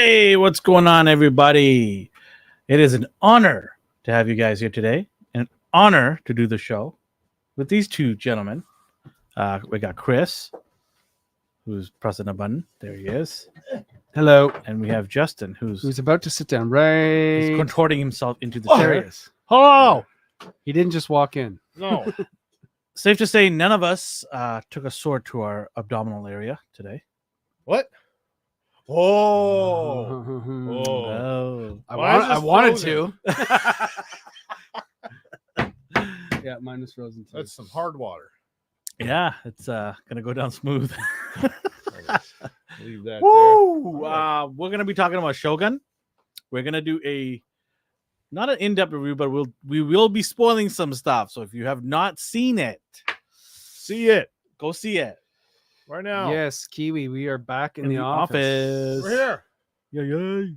Hey, what's going on, everybody? It is an honor to have you guys here today. An honor to do the show with these two gentlemen. We got Chris, who's pressing a button. There he is. Hello. And we have Justin, Who's about to sit down right. he's contorting himself into the There he chair. is. Hello. He didn't just walk in. No. Safe to say, none of us took a sword to our abdominal area today. What? Oh. Oh. I wanted to. Yeah, mine was frozen too. That's some hard water. Yeah, it's gonna go down smooth. Leave that Woo! there. We're gonna be talking about Shogun. We're gonna do not an in-depth review, but we will be spoiling some stuff. So if you have not seen it, See it go see it right now. Yes, Kiwi, we are back in the office. We're here. Yay.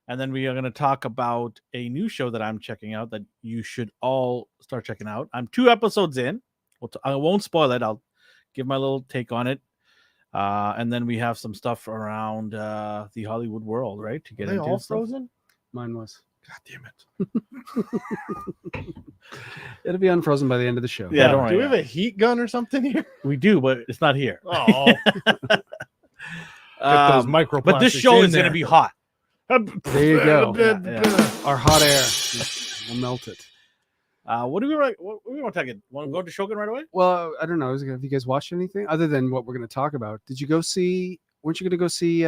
And then we are going to talk about a new show that I'm checking out that you should all start checking out. I'm 2 episodes in. I won't spoil it. I'll give my little take on it. And then we have some stuff around the Hollywood world, right? To get Are they into all stuff. frozen? Mine was. God damn it. It'll be unfrozen by the end of the show. Yeah, don't worry. Do we have a heat gun or something here? We do, but it's not here. Oh. Get those microplastics. But this show in is going to there. be hot. There you go. Yeah. Our hot air will melt it. What do we want to talk about? Want to go to Shogun right away? Well, I don't know. Have you guys watched anything other than what we're going to talk about? Did you go see? Weren't you going to go see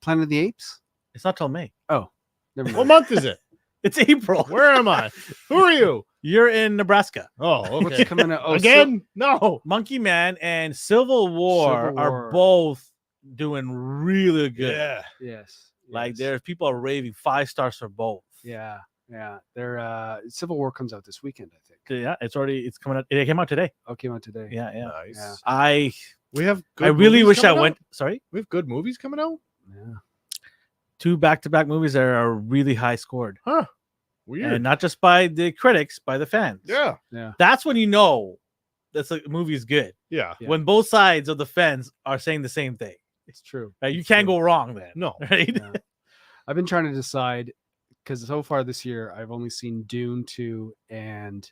Planet of the Apes? It's not till May. Oh, never mind. What month is it? It's April. Where am I? Who are you? You're in Nebraska. Oh, What's okay. coming out? Oh, Again? No. Monkey Man and Civil War Civil are War. both doing really good. Yeah. Yes. Like yes. there's people are raving 5 stars for both. Yeah. They're Civil War comes out this weekend, I think. Yeah, it's coming out. It came out today. Oh, came out today. Yeah. Nice. Yeah. I We have good I really movies wish I coming went. out? Sorry, We have good movies coming out? Yeah. 2 back-to-back movies that are really high scored, Huh. Weird. and not just by the critics, by the fans. Yeah. Yeah. That's when you know that the movie is good. Yeah. Yeah. When both sides of the fence are saying the same thing. It's true. Right? You It's can't true. go wrong then. No. Right? Yeah. I've been trying to decide because so far this year I've only seen Dune 2 and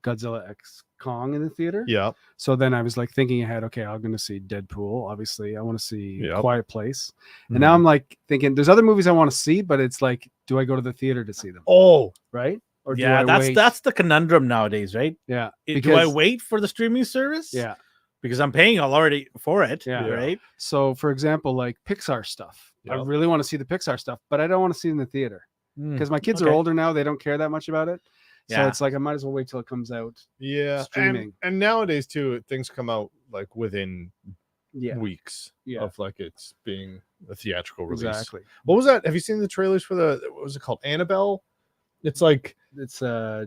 Godzilla X Kong in the theater. Yeah. So then I was like thinking ahead, okay, I'm going to see Deadpool. Obviously, I want to see Yep. Quiet Place. And now I'm like thinking there's other movies I want to see, but it's like, do I go to the theater to see them? Oh. Right? Or do Yeah, I wait? that's the conundrum nowadays, right? Yeah. Do I wait for the streaming service? Yeah. Because I'm paying already for it. Yeah. Right. So for example, like Pixar stuff. I Yep. really want to see the Pixar stuff, but I don't want to see it in the theater because my kids are okay. older now. They don't care that much about it. So Yeah. it's like I might as well wait till it comes out. Yeah. Streaming. And nowadays too, things come out like within Yeah. weeks Yeah. of like it's being a theatrical release. Exactly. What was that? Have you seen the trailers for what was it called? Annabelle? It's like It's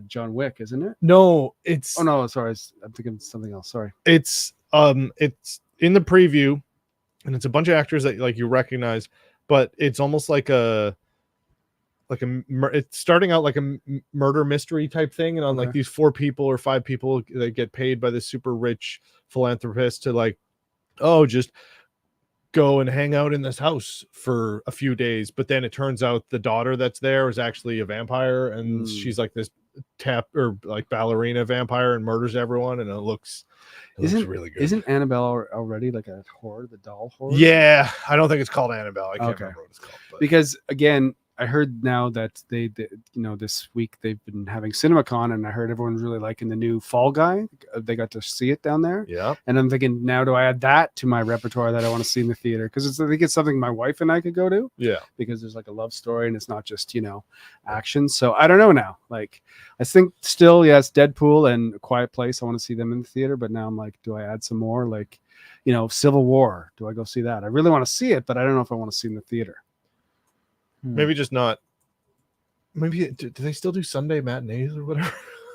John Wick, isn't it? no, it's Oh no, sorry. I'm thinking of something else. Sorry. it's in the preview, and it's a bunch of actors that like you recognize, but it's almost like it's starting out like a murder mystery type thing, and on like Okay. these 4 people or 5 people that get paid by this super rich philanthropist to like, oh, just go and hang out in this house for a few days, but then it turns out the daughter that's there is actually a vampire, and she's like this tap or like ballerina vampire and murders everyone, and it looks really good. Isn't Annabelle already like a horror, the doll horror? Yeah, I don't think it's called Annabelle. I can't Okay. remember what it's called. But Because again, I heard now that they this week they've been having CinemaCon, and I heard everyone's really liking the new Fall Guy. They got to see it down there. yeah, And I'm thinking, now do I add that to my repertoire that I want to see in the theater? Because I think it's something my wife and I could go to yeah, because there's like a love story and it's not just, action. So I don't know now. Like, I think still, yes, Deadpool and A Quiet Place, I want to see them in the theater. But now I'm like, do I add some more? Like, Civil War, do I go see that? I really want to see it, but I don't know if I want to see it in the theater. maybe just not. Maybe do they still do Sunday matinees or whatever?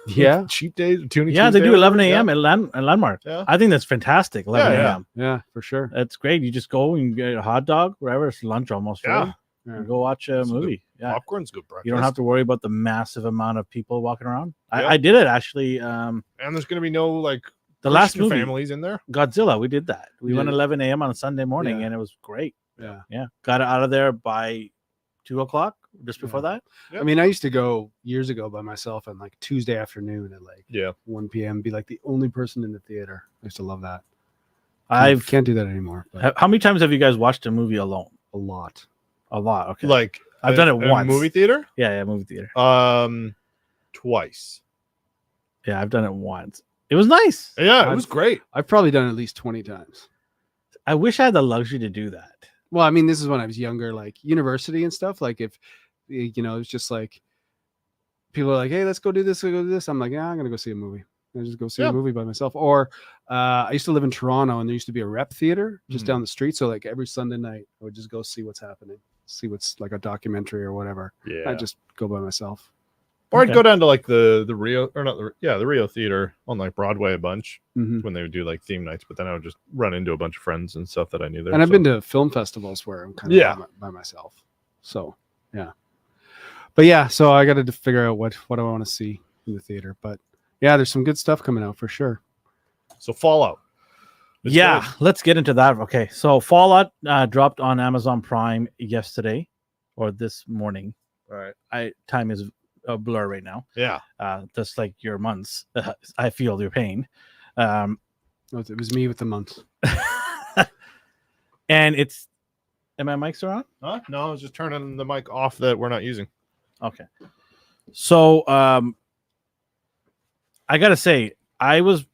Yeah. Cheap days, Tuesday. Yeah, they do or 11 whatever? a.m. at Landmark. Yeah. I think that's fantastic. 11 Yeah, a.m. Yeah, for sure. That's great. You just go and get a hot dog, wherever. It's lunch almost. Yeah. Right? And go watch a It's a good movie. Yeah. Popcorn's good breakfast. You don't have to worry about the massive amount of people walking around. Yeah. I did it actually. And there's going to be no like The last Christian movie, families in there. Godzilla, we did that. We Yeah. went 11 a.m. on a Sunday morning, Yeah. and it was great. Yeah. Got it out of there by 2:00, just before that. Yep. I mean, I used to go years ago by myself on like Tuesday afternoon at like Yeah. 1 p.m. Be like the only person in the theater. I used to love that. Can't do that anymore. But How many times have you guys watched a movie alone? a lot. A lot. Okay. Like I've done it in once. movie theater. Yeah, movie theater. Twice. Yeah, I've done it once. It was nice. Yeah, it was great. I've probably done it at least 20 times. I wish I had the luxury to do that. Well, I mean, this is when I was younger, like university and stuff. Like if, you know, it's just like people are like, hey, let's go do this. Go do this. I'm like, yeah, I'm going to go see a movie. I just go see a movie by myself. Or I used to live in Toronto and there used to be a rep theater just down the street. So like every Sunday night I would just go see what's happening, see what's like a documentary or whatever. Yeah. I just go by myself. Or Okay. I'd go down to like the Rio or not the Rio Theater on like Broadway a bunch Mhm. when they would do like theme nights, but then I would just run into a bunch of friends and stuff that I knew there. And I've so- been to film festivals where I'm kind of by myself. So yeah. But yeah, so I got to figure out what I want to see in the theater. But yeah, there's some good stuff coming out for sure. So Fallout. It's Yeah, good. let's get into that. Okay, so Fallout dropped on Amazon Prime yesterday or this morning. All right. Time is a blur right now. Yeah. Just like your months. I feel your pain. It was me with the months. And it's. Am my mics are on? Huh? No, I was just turning the mic off that we're not using. Okay. So I gotta say, I was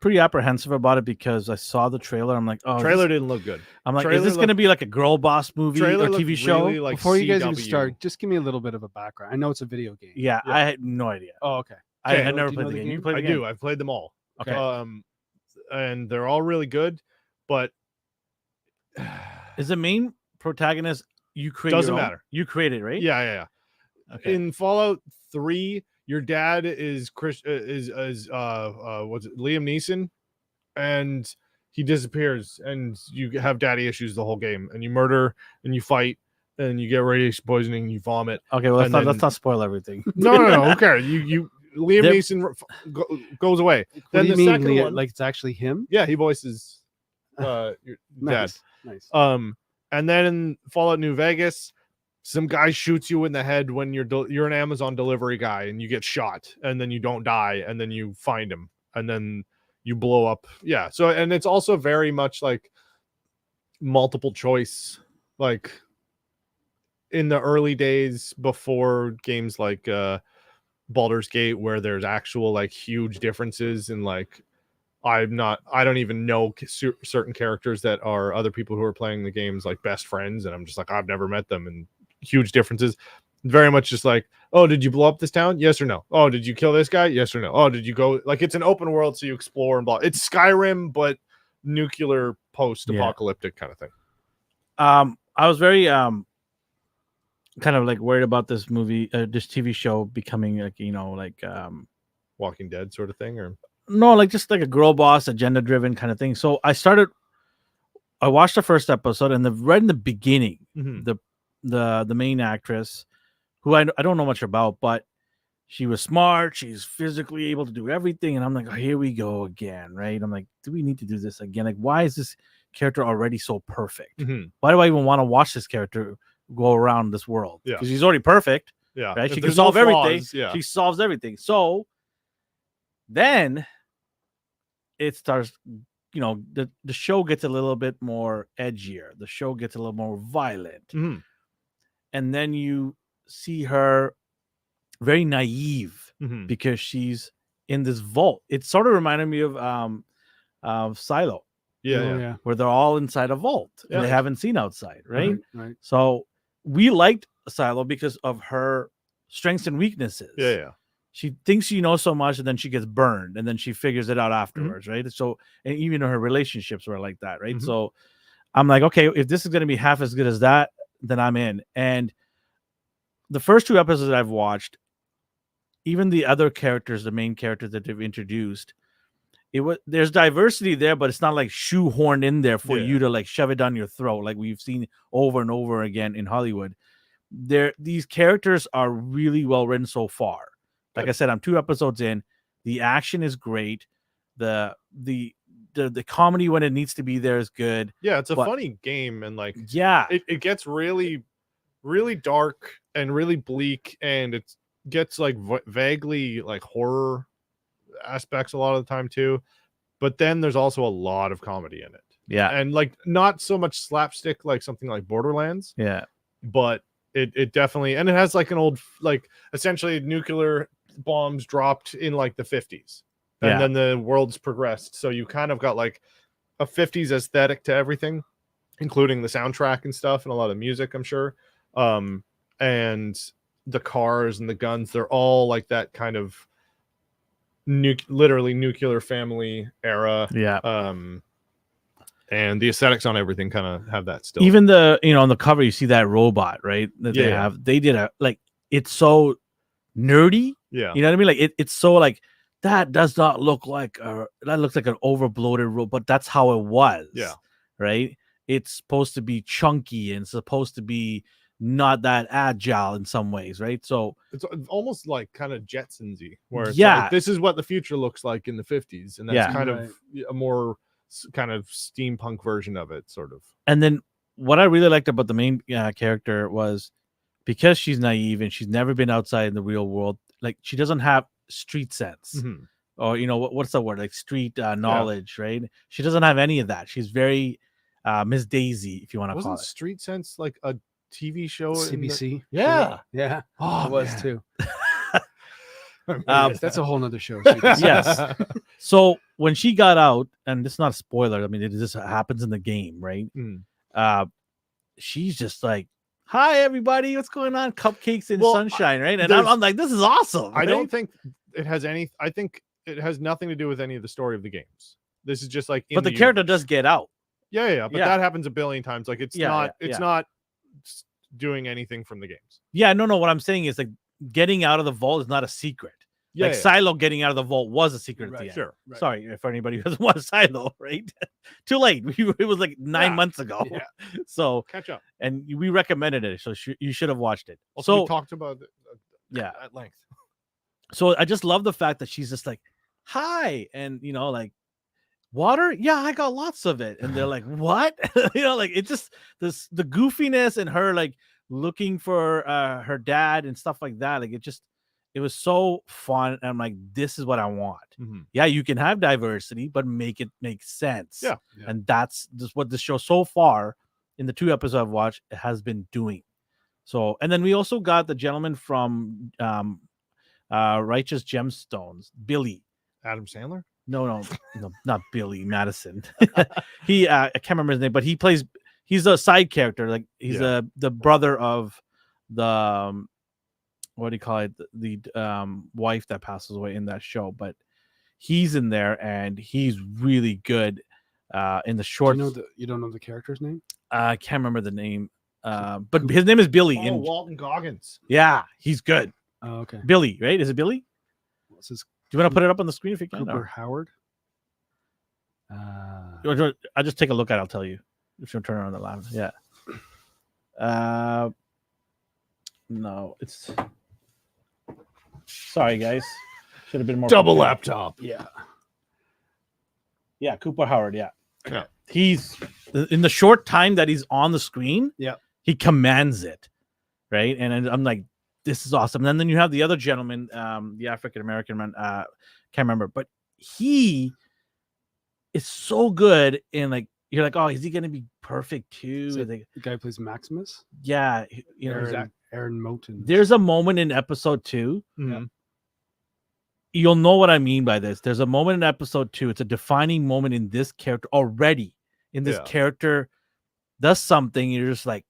pretty apprehensive about it because I saw the trailer. I'm like, oh, Trailer didn't look good. I'm like, is trailer this gonna be like a girl boss movie Trailer or looked TV show? really like Before you guys even CW. start, just give me a little bit of a background. I know it's a video game. Yeah, Yeah. I had no idea. Oh, okay. I Okay, had never do you played know the the game. game? You played I the game? do. I've played them all. Okay. And they're all really good, but Is the main protagonist you create? Doesn't your own? matter. You created, right? yeah. Okay. In Fallout 3, your dad is what's it, Liam Neeson, and he disappears, and you have daddy issues the whole game, and you murder and you fight and you get radiation poisoning, you vomit. Okay. Well, and let's then- not spoil everything. No. Who cares? You Liam There- Neeson goes away. What Then do you the mean, second Leah? one, Like it's actually him? yeah, he voices your dad. Nice. Nice. And then in Fallout New Vegas, some guy shoots you in the head when you're an Amazon delivery guy and you get shot, and then you don't die, and then you find him, and then you blow up. Yeah. So, and it's also very much like multiple choice, like in the early days before games like Baldur's Gate, where there's actual like huge differences in like I don't even know certain characters that are other people who are playing the games like best friends, and I'm just like, I've never met them, and huge differences. Very much just like, oh, did you blow up this town? Yes or no? Oh, did you kill this guy? Yes or no? Oh, did you go, like, it's an open world, so you explore and blah. It's Skyrim, but nuclear post-apocalyptic kind of thing. I was very kind of like worried about this movie, this TV show becoming like, Walking Dead sort of thing, or no, like just like a girl boss, agenda driven kind of thing. So I watched the first episode, and right in the beginning, the main actress, who I don't know much about, but she was smart. She's physically able to do everything, and I'm like, oh, here we go again, right? I'm like, do we need to do this again? Like, why is this character already so perfect? Why do I even want to watch this character go around this world? Yeah. Because she's already perfect, yeah, right? If She can there's no solve everything. flaws, yeah, She solves everything. So then it starts, the show gets a little bit more edgier. The show gets a little more violent. And then you see her very naive because she's in this vault. It sort of reminded me of Silo, yeah. where they're all inside a vault and they Yeah. haven't seen outside, right? Right. So we liked Silo because of her strengths and weaknesses. Yeah. She thinks she knows so much, and then she gets burned, and then she figures it out afterwards, right? So, and even her relationships were like that, right? So I'm like, okay, if this is going to be half as good as that, then I'm in. And the first 2 episodes that I've watched, even the other characters, the main characters that they've introduced, there's diversity there, but it's not like shoehorned in there for you to like shove it down your throat, like we've seen over and over again in Hollywood. These characters are really well written so far. Like I said, I'm 2 episodes in. The action is great. The the comedy when it needs to be there is good. Yeah, it's a But- funny game, and like Yeah, it gets really, really dark and really bleak, and it gets like vaguely like horror aspects a lot of the time too. But then there's also a lot of comedy in it, yeah, and like not so much slapstick like something like Borderlands, yeah, but it definitely, and it has like an old, like essentially nuclear bombs dropped in like the 50s, and Yeah. then the world's progressed, so you kind of got like a 50s aesthetic to everything, including the soundtrack and stuff, and a lot of music, I'm sure. And the cars and the guns, they're all like that kind of literally nuclear family era. yeah. And the aesthetics on everything kind of have that still. Even the on the cover you see that robot, right? That they Yeah. have. They did a like it's so nerdy. Yeah. You know what I mean? Like it's so like that does not look like that looks like an overbloated robot, but that's how it was. Yeah. Right. It's supposed to be chunky and supposed to be not that agile in some ways, right? So It's almost like kind of Jetsons-y, where it's Yeah. like, this is what the future looks like in the 50s, and that's Yeah. kind Right. of a more kind of steampunk version of it, sort of. and then what I really liked about the main character was because she's naive and she's never been outside in the real world, like she doesn't have street sense. Mhm. Or what's the word, like street knowledge, right? She doesn't have any of that. She's very Miss Daisy, if you want to call Wasn't it. Street Sense like a TV show? in the- CBC. Yeah. Yeah. Oh, It was man. too. Um, That's a whole nother show. Yes. So when she got out, and it's not a spoiler, I mean, it just happens in the game, right? Mm. She's just like, "Hi, everybody, what's going on? Cupcakes and Well, sunshine, right?" And there's- I'm like, "This is awesome." I don't right? think it has any. I think it has nothing to do with any of the story of the games. This is just like, in But the character universe. does get out. Yeah. But Yeah. that happens a billion times. Like it's Yeah, not. yeah, It's yeah. not doing anything from the games. Yeah, no. What I'm saying is like getting out of the vault is not a secret. Yeah. Like Silo getting out of the vault was a secret at Right, the end. Sure. Right. Sorry for anybody who doesn't want Silo, right? Too late. It was like 9 Yeah. months ago. Yeah. So, Catch up. and we recommended it, so you should have watched it. Also, So we talked about it yeah, at length. so I just love the fact that she's just like, "Hi," and like, "Water? Yeah, I got lots of it." And they're like, "What?" Like it's just the goofiness and her like looking for her dad and stuff like that. Like it was so fun. And I'm like, this is what I want. Mhm. Yeah, you can have diversity, but make it make sense. Yeah. Yeah. And that's just what this show so far in the 2 episodes I've watched has been doing. So, and then we also got the gentleman from Righteous Gemstones, Billy. Adam Sandler. No, not Billy Madison. I can't remember his name, but he's a side character. Like he's the brother of the what do you call it? The wife that passes away in that show. But he's in there and he's really good in the short. You don't know the character's name? I can't remember the name. But his name is Billy. Oh, Walton Goggins. Yeah, he's good. Oh, okay. Billy, right? Is it Billy? What's his Do you want to put it up on the screen if you can? Cooper Or- Howard? I'll just take a look at it. I'll tell you. If you turn it on the loud. Yeah. No, it's. Sorry, guys. Should have been more. Double prepared. laptop. Yeah. Yeah, Cooper Howard. Yeah. Yeah. He's in the short time that he's on the screen. Yeah. He commands it, right? And I'm like, this is awesome. And then you have the other gentleman, the African American man. Can't remember, but he is so good. And like, you're like, oh, is he gonna be perfect too? Is it Like, the guy who plays Maximus? yeah, Aaron Moten. there's a moment in episode 2. Mhm. You'll know what I mean by this. There's a moment in episode 2. It's a defining moment in this character already. In this Yeah. character does something, you're just like,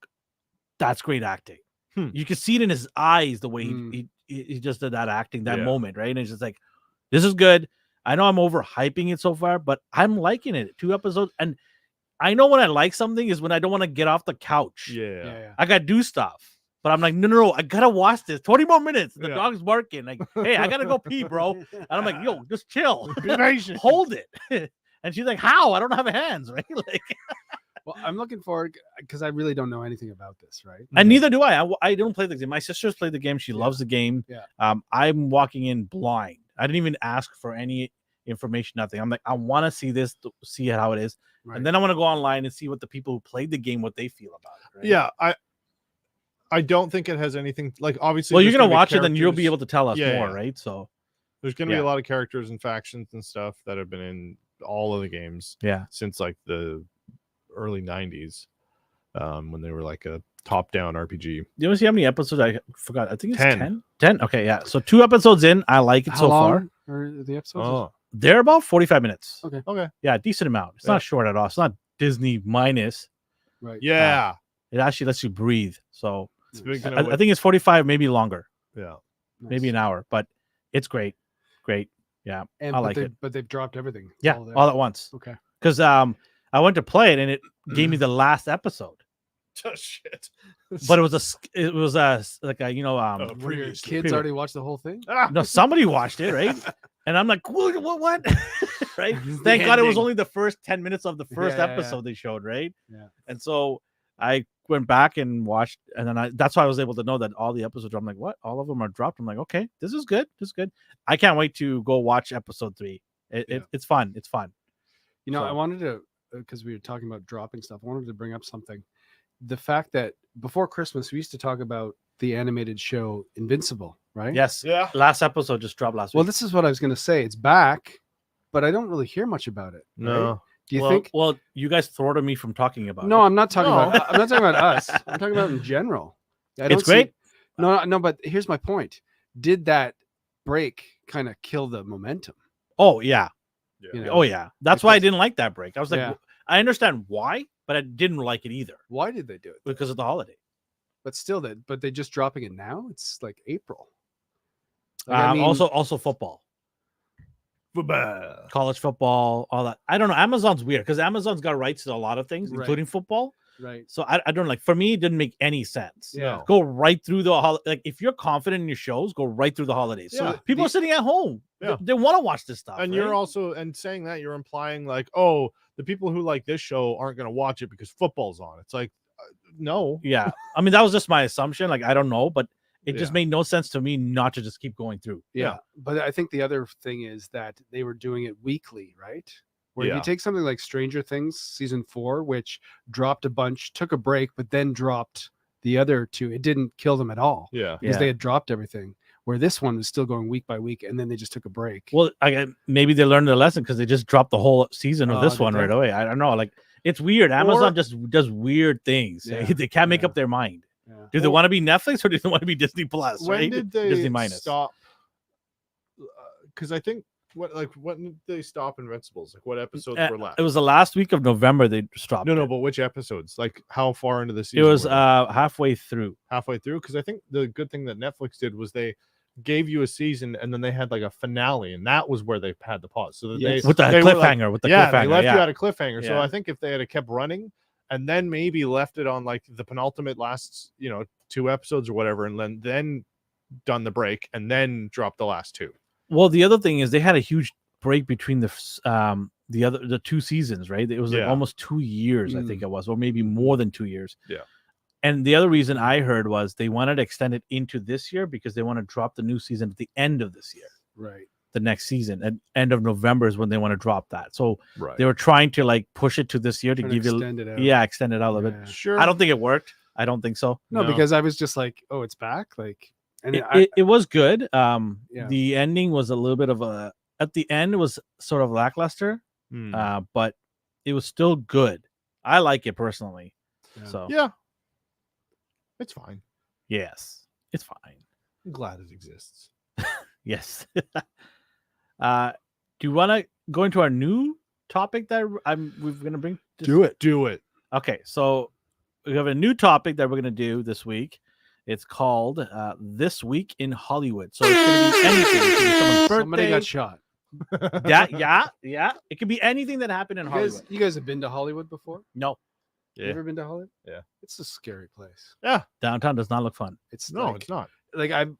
that's great acting. Hmm. You can see it in his eyes the way Mm. he just did that acting, that Yeah. moment, right? And it's just like, this is good. I know I'm overhyping it so far, but I'm liking it. 2 episodes, and I know when I like something is when I don't want to get off the couch. Yeah. I gotta do stuff. But I'm like, no, I gotta watch this. 20 more minutes. The Yeah. dog's barking. Like, hey, I gotta go pee, bro. And I'm like, yo, just chill. Be patient. Hold it. And she's like, how? I don't have hands, right? Like, Well, I'm looking forward because I really don't know anything about this, right? and neither do I. I don't play the game. My sister's played the game. She Yeah. loves the game. Yeah. I'm walking in blind. I didn't even ask for any information, nothing. I'm like, I want to see this, to see how it is, Right. and then I want to go online and see what the people who played the game, what they feel about it. Right? Yeah, I don't think it has anything like obviously. Well, you're there's gonna be watch it, then you'll be characters- able to tell us Yeah, more, yeah. right? So There's going to be Yeah. a lot of characters and factions and stuff that have been in all of the games yeah, since like the early 90s, when they were like a top-down RPG. you want to see how many episodes? I forgot. I think it's 10. 10. 10? Okay, yeah. So 2 episodes in, I like it How so far. long are the episodes? Oh, They're about 45 minutes. okay. Yeah, decent amount. It's Yeah. not short at all. It's not Disney minus. Right. Yeah, It actually lets you breathe. So speaking I, of I think it's 45, maybe longer, yeah, maybe an hour, but it's great. Great. Yeah, And I like it. But they've dropped everything. It's Yeah, there. all at once. Okay. Because I went to play it and it gave me the last episode, oh, shit. but it was like a Were your Previously. kids already watched the whole thing? no, somebody watched it, right? And I'm like, what? Right? This is the Thank God it was ending. only the first 10 minutes of the first Yeah, yeah, yeah. episode they showed, right? Yeah. And so I went back and watched, and then that's why I was able to know that all the episodes. I'm like, what? All of them are dropped. I'm like, okay, this is good. This is good. I can't wait to go watch episode 3. It's fun. It's fun. You know, I So- wanted to, because we were talking about dropping stuff, I wanted to bring up something. The fact that before Christmas, we used to talk about the animated show Invincible, right? Yes. Yeah. Last episode just dropped last Well, week. this is what I was going to say. It's back, but I don't really hear much about it. right? No. Do you well, think? Well, you guys thwarted me from talking about No, it. I'm not talking No. about. I'm not talking about us. I'm talking about in general. I don't It's great. see- no. But here's my point. Did that break kind of kill the momentum? Oh yeah. You know? Oh yeah. That's why I Because- didn't like that break. I was like, Yeah. I understand why, but I didn't like it either Why did they do it? because of the holiday. But still, but they're just dropping it now. It's like April. Like, I mean- Also football, Football. college football, all that. I don't know. Amazon's weird because Amazon's got rights to a lot of things, Right. including football. right? So I don't like. For me, it didn't make any sense. Yeah. Go right through the like. If you're confident in your shows, go right through the holidays. Yeah. So people The- are sitting at home. Yeah. They want to watch this stuff. And right? you're also saying that you're implying like, oh, the people who like this show aren't going to watch it because football's on. It's like, no. Yeah. I mean, that was just my assumption. Like, I don't know, but it just Yeah. made no sense to me not to just keep going through. Yeah. But I think the other thing is that they were doing it weekly, right? Where if Yeah. you take something like Stranger Things season 4, which dropped a bunch, took a break, but then dropped the other 2, it didn't kill them at all Yeah. because Yeah. they had dropped everything. Where this one was still going week by week, and then they just took a break. Well, maybe they learned their lesson because they just dropped the whole season of Oh, this did one they? right away. I don't know. Like, it's weird. Amazon Or- just does weird things. Yeah, They can't make yeah. up their mind. Yeah. Do they Or- want to be Netflix or do they want to be Disney Plus? When right? did they Disney minus. stop? Because I think when did they stop Invincibles? Like what episodes were left? It was the last week of November they stopped. No, it. but which episodes? Like how far into the It season? was were they? halfway through. Halfway through. Because I think the good thing that Netflix did was they gave you a season and then they had like a finale, and that was where they had the pause. So that Yes. With the they were, like, cliffhanger. With the yeah, cliffhanger. they left yeah. you at a cliffhanger. So Yeah. I think if they had kept running and then maybe left it on like the penultimate last, 2 episodes or whatever, and then done the break and then dropped the last 2. Well, the other thing is they had a huge break between the 2 seasons, right? It was like Yeah. almost 2 years, I think it was, or maybe more than 2 years. Yeah. And the other reason I heard was they wanted to extend it into this year because they want to drop the new season at the end of this year, Right. the next season. At end of November is when they want to drop that. So Right. they were trying to like push it to this year to Trying to give you, extend it out. extend it out a little bit. Yeah. Sure. I don't think it worked. I don't think so. No, No. because I was just like, oh, it's back. Like, and It was good. Yeah. The ending was a little bit of at the end it was sort of lackluster. Hmm. But it was still good. I like it personally. Yeah. So Yeah. It's fine. yes, it's fine. I'm glad it exists. Yes. Do you want to go into our new topic that we're gonna bring? Do it. Okay, so we have a new topic that we're gonna do this week. It's called "This Week in Hollywood." So it's gonna be anything. It could be someone's somebody birthday. got shot. Yeah. It could be anything that happened in Hollywood. You guys have been to Hollywood before? No, You Yeah. ever been to Hollywood? Yeah. It's a scary place. downtown does not look fun. It's No, like, it's not. like I've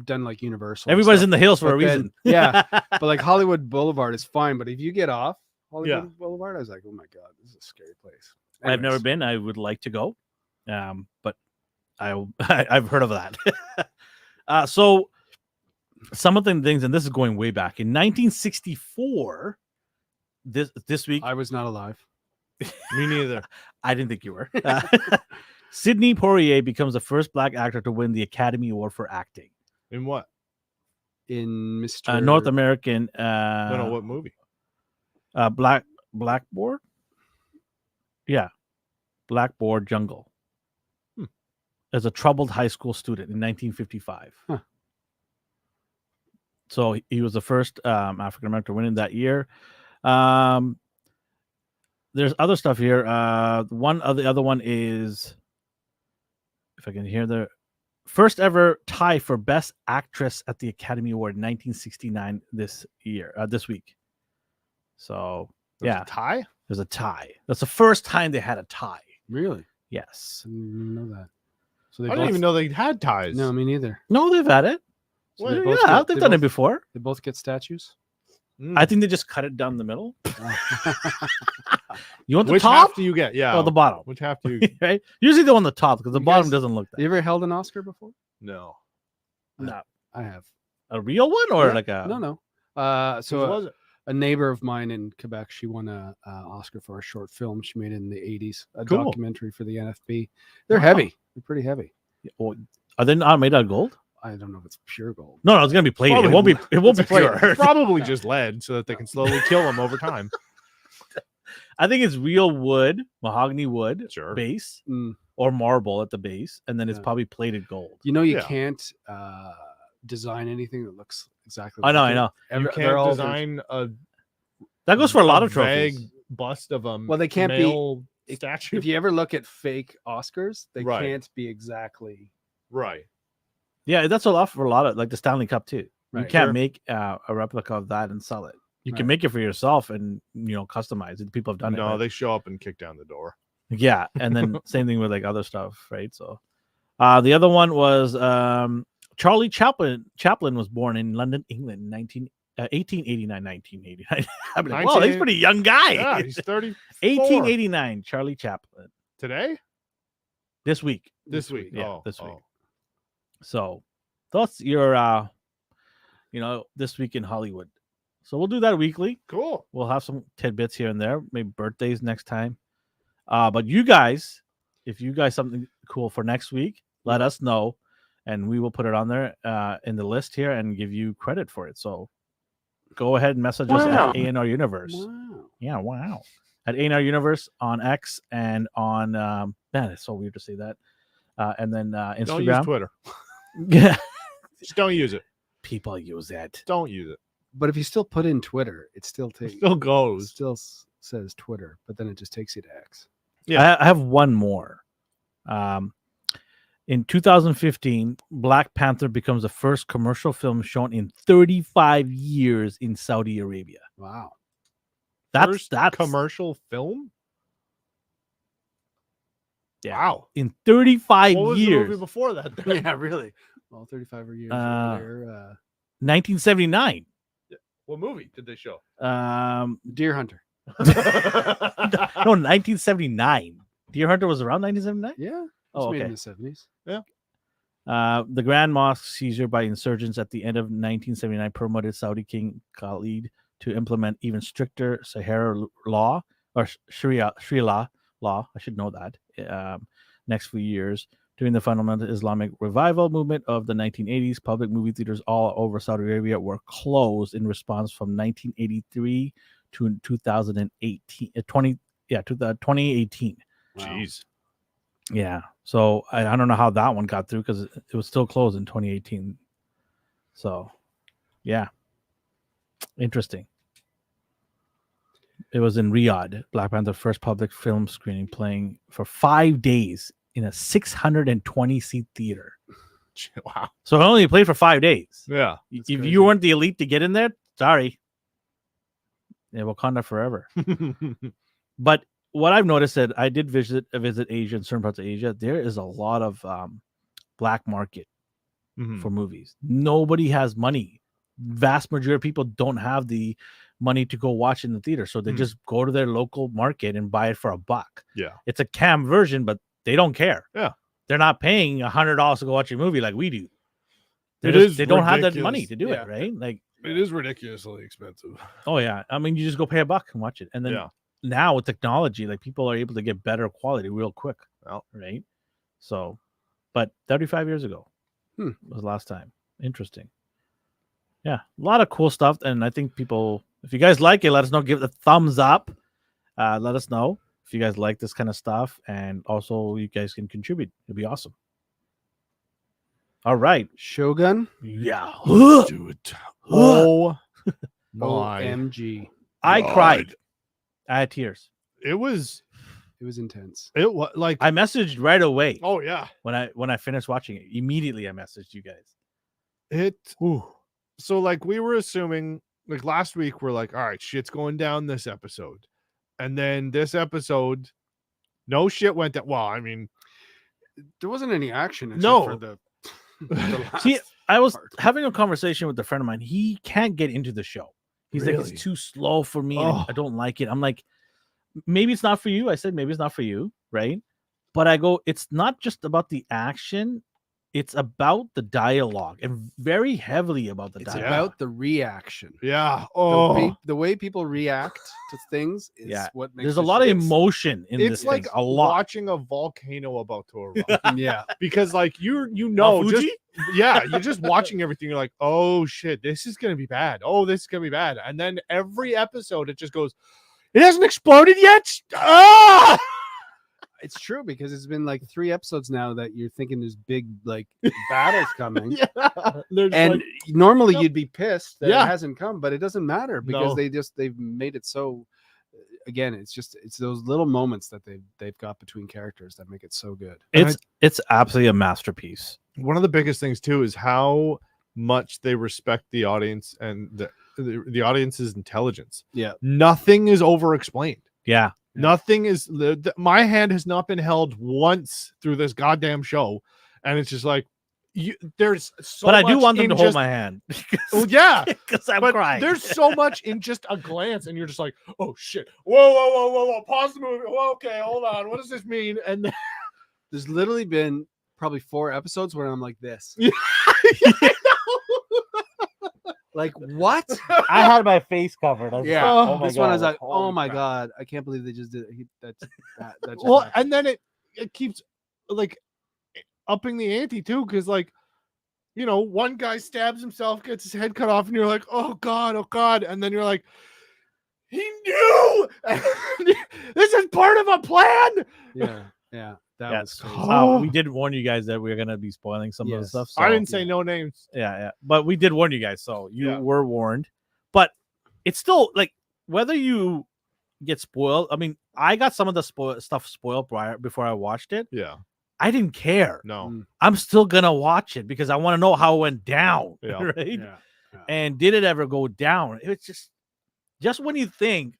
done like Universal. and Everybody's stuff, in the hills for a but then- reason. yeah, but like Hollywood Boulevard is fine. But if you get off Hollywood Yeah. Boulevard, I was like, oh my god, this is a scary place. I've never Anyways, been. I would like to go, but I've heard of that. So some of the things, and this is going way back in 1964. This week, I was not alive. Me neither. I didn't think you were. Sidney Poitier becomes the first black actor to win the Academy Award for acting. In what? In Mr. North American. No, what movie? Blackboard. Yeah, Blackboard Jungle. As a troubled high school student in 1955. Huh. So he was the first African American to win in that year. There's other stuff here. The other one is, if I can hear the first ever tie for Best Actress at the Academy Award in 1969 this week. So There's a tie? there's a tie. That's the first time they had a tie. Really? Yes. I didn't even know that. So they I didn't even know they had ties. No, me neither. No, they've had it. So Well, they both Yeah, get- they've they done it both- before. They both get statues. Mm. I think they just cut it down the middle. You want the Which top half do you get? Yeah. or the bottom? Which half do you? Right? Usually the one on the top because the You bottom guys- doesn't look that. You ever held an Oscar before? No. No. I have. A real one or Yeah. like a No. Whose So was it? a neighbor of mine in Quebec, she won a Oscar for a short film she made in the 80s, a Cool. documentary for the NFB. They're Wow. heavy. They're pretty heavy. Oh, are they not made out of gold? I don't know if it's pure gold. No, it's gonna be plated. Probably It won't be. It won't be It's probably- pure. it's probably just lead so that they can slowly kill them over time. I think it's real wood, mahogany wood Sure. base, Mm. or marble at the base, and then it's Yeah. probably plated gold. You know, you Yeah. can't design anything that looks exactly. I know, like I it. know. You They're can't all- design a That goes for a lot of vague trophies. bust of a Well, they can't be- male statue. If you ever look at fake Oscars, they Right. can't be exactly. Right. Yeah, that's a lot for a lot of like the Stanley Cup too. You Right. can't Sure. make a replica of that and sell it. You can Right. make it for yourself and customize it. People have done it. No, but- they show up and kick down the door. Yeah, and then same thing with like other stuff, right? So, the other one was Charlie Chaplin. Chaplin was born in London, England, in 1889. 1989. I'm like, wow, he's a pretty young guy. Yeah, he's 30 1889. Charlie Chaplin. today. This week. This week. Yeah, Oh, this week. oh. So that's your this week in Hollywood. So we'll do that weekly. Cool. We'll have some tidbits here and there, maybe birthdays next time. But you guys, if you guys something cool for next week, let us know, and we will put it on there in the list here and give you credit for it. So go ahead and message us Wow. at ANR Universe. Wow. Yeah, wow. At ANR Universe on X and on man, it's so weird to say that. And then Don't use Instagram. Twitter. Yeah, Just don't use it. people use it. Don't use it. But if you still put in Twitter, it still takes. Still It goes. still says Twitter, but then it just takes you to X. Yeah. I have one more. In 2015, Black Panther becomes the first commercial film shown in 35 years in Saudi Arabia. Wow. First That's commercial film. Yeah. Wow. in 35 What was the years. movie before that? then? Yeah, really. Well, 35 years Uh, earlier. 1979. What movie did they show? Deer Hunter. No, 1979. Deer Hunter was around 1979. Yeah. It Oh, was made okay. in the 70s. The Grand Mosque seizure by insurgents at the end of 1979 promoted Saudi King Khalid to implement even stricter Sahara law or Sharia law. I should know that. Next few years, during the fundamental Islamic revival movement of the 1980s, public movie theaters all over Saudi Arabia were closed in response from 1983 to 2018. 2018. Wow. Jeez. Yeah. So I don't know how that one got through because it was still closed in 2018. So, yeah. Interesting. It was in Riyadh, Black Panther's first public film screening, playing for 5 days in a 620 seat theater. Wow. So it only played for 5 days. Yeah. That's If crazy. you weren't the elite to get in there, sorry. Yeah, Wakanda forever. But what I've noticed that I did visit Asia and certain parts of Asia, there is a lot of black market Mhm. for movies. Nobody has money. Vast majority of people don't have the money to go watch in the theater, so they Hmm. just go to their local market and buy it for $1. Yeah. It's a cam version, but they don't care. Yeah. They're not paying $100 to go watch a movie like we do. They don't have that money ridiculous. to do Yeah. it, right? Like, It is ridiculously expensive. oh yeah, I mean, you just go pay $1 and watch it, and then Yeah. now with technology, like people are able to get better quality real quick, Well. right? So, but 35 years ago Hmm. was the last time. Interesting. Yeah, a lot of cool stuff, and I think people, if you guys like it, let us know. Give it a thumbs up. Let us know if you guys like this kind of stuff, and also you guys can contribute. It'd be awesome. All right. Shogun. Yeah. Do it. Oh my! OMG. I God. cried. I had tears. It was. It was intense. It was like. I messaged right away Oh yeah. when I finished watching it. Immediately, I messaged you guys. It. So like we were assuming like last week we're like, all right, shit's going down this episode, and then this episode, no shit went down. Well, I mean, There wasn't any action except No. for the last See, I was part. having a conversation with a friend of mine. He can't get into the show. He's like, Really? it's too slow for me. and Oh. I don't like it. I'm like, maybe it's not for you. I said, maybe it's not for you. Right. But I go, it's not just about the action. It's about the dialogue and very heavily about the It's dialogue. about the reaction. yeah. The, Oh, the way people react to things is Yeah. what makes There's a this lot of shit. emotion in it's this like thing. A lot. watching a volcano about to erupt. Yeah. Because like you know Mount just Fuji? yeah, you're just watching everything. You're like, oh shit, this is gonna be bad. Oh, this is gonna be bad. And then every episode it just goes, it hasn't exploded yet. Ah! It's true because it's been like 3 episodes now that you're thinking there's big like battles coming. Yeah. They're just And like, normally Yep. you'd be pissed that Yeah. it hasn't come, but it doesn't matter because No. they've made it so. Again, it's those little moments that they've got between characters that make it so good. It's absolutely a masterpiece. one of the biggest things too is how much they respect the audience and the audience's intelligence. Yeah. Nothing is over explained. Yeah. Nothing is my hand has not been held once through this goddamn show, and it's just like there's so But I much do want them in to hold just- my hand. Oh, yeah, Because I'm but crying. there's so much in just a glance, and you're just like, oh shit, whoa, pause the movie. Whoa, okay, hold on, what does this mean? And then, There's literally been probably 4 episodes where I'm like this. Like what? I had my face covered. I was Yeah. like, oh my This one I God, was like, holy oh my crap. god, I can't believe they just did it. That just well, happened. and then it keeps like upping the ante too, because like, you know, one guy stabs himself, gets his head cut off, and you're like, oh god, and then you're like, he knew this is part of a plan. yeah, that Yeah. was crazy. We did warn you guys that we are going to be spoiling some of the Yes. stuff. So, I didn't say no names. Yeah. But we did warn you guys. So you Yeah. were warned. But it's still like whether you get spoiled. I mean, I got some of the stuff spoiled before I watched it. Yeah, I didn't care. no, Mm. I'm still going to watch it because I want to know how it went down. Yeah. Right. Yeah. And did it ever go down? It's just when you think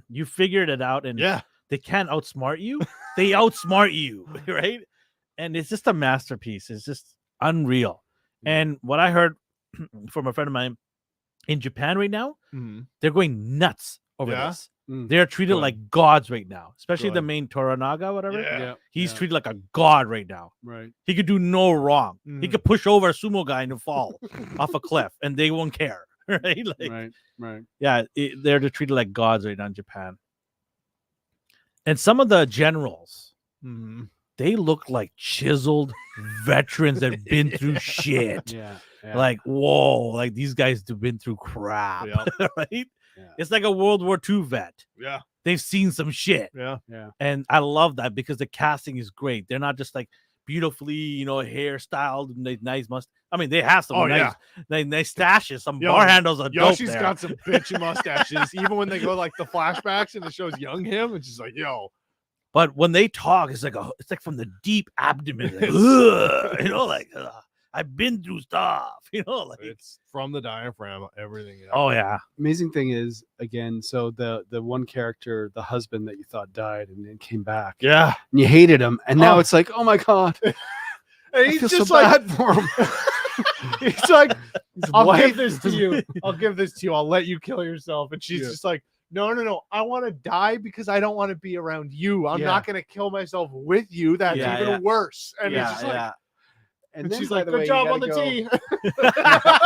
you figured it out and yeah, they can't outsmart you, they outsmart you, right? And it's just a masterpiece. It's just unreal. Yeah. And what I heard from a friend of mine in Japan right now, Mhm. they're going nuts over Yeah? this. Mm. They're treated Good. like gods right now, especially the Good. main Toranaga, whatever. Yeah. He's yeah, treated like a god right now. right. He could do no wrong. He Mhm. could push over a sumo guy and fall off a cliff, and they won't care, right? Like, Right. yeah, they're treated like gods right now in Japan. And some of the generals, Mhm. they look like chiseled veterans that have been through shit. Yeah. Like, whoa, like these guys have been through crap, Yeah. right? Yeah. It's like a World War II vet. Yeah, They've seen some shit. yeah, And I love that because the casting is great. They're not just like beautifully, hairstyled, nice must. I mean, they have some Oh, nice, nice stashes. Some Yo, bar handles are dope Yoshi's there. got some bitchy mustaches. Even when they go like the flashbacks and it shows young him, it's just like, yo, But when they talk, it's like from the deep abdomen, like, "Ugh," like I've been through stuff, like it's from the diaphragm, everything. Yeah. oh yeah, Amazing thing is, again, so the one character, the husband that you thought died and then came back, yeah. and you hated him, and now Oh. it's like, oh my god, And I he's feel just so like, bad for him. he's like, His I'll wife- give this to you. I'll give this to you. I'll let you kill yourself. And she's Yeah. just like, no. I want to die because I don't want to be around you. I'm Yeah. not going to kill myself with you. That's Yeah, even yeah. worse. And it's Yeah, just like, And then, she's by like, the "Good way, you job on gotta the go-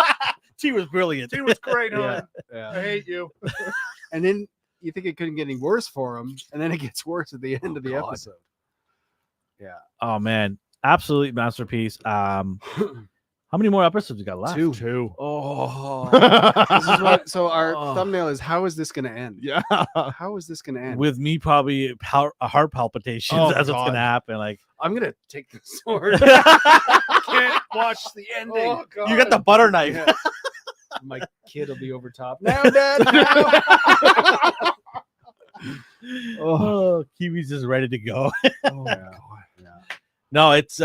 tea. She was brilliant. Tea was great, huh? Yeah. I hate you." And then you think it couldn't get any worse for him, and then it gets worse at the end of the God. episode. Yeah. Oh man, absolute masterpiece. How many more episodes you got left? Two. Oh, this is what. So our Oh. thumbnail is: how is this going to end? Yeah. How is this going to end? With me probably heart palpitations Oh, as what's God. gonna happen. Like I'm going to take the sword. Can't watch the ending. Oh, God. you got the butter knife. Yeah. My kid will be over top. Now, Dad. Now. Oh, Kiwi's just ready to go. Oh, Yeah. God. Yeah. No, it's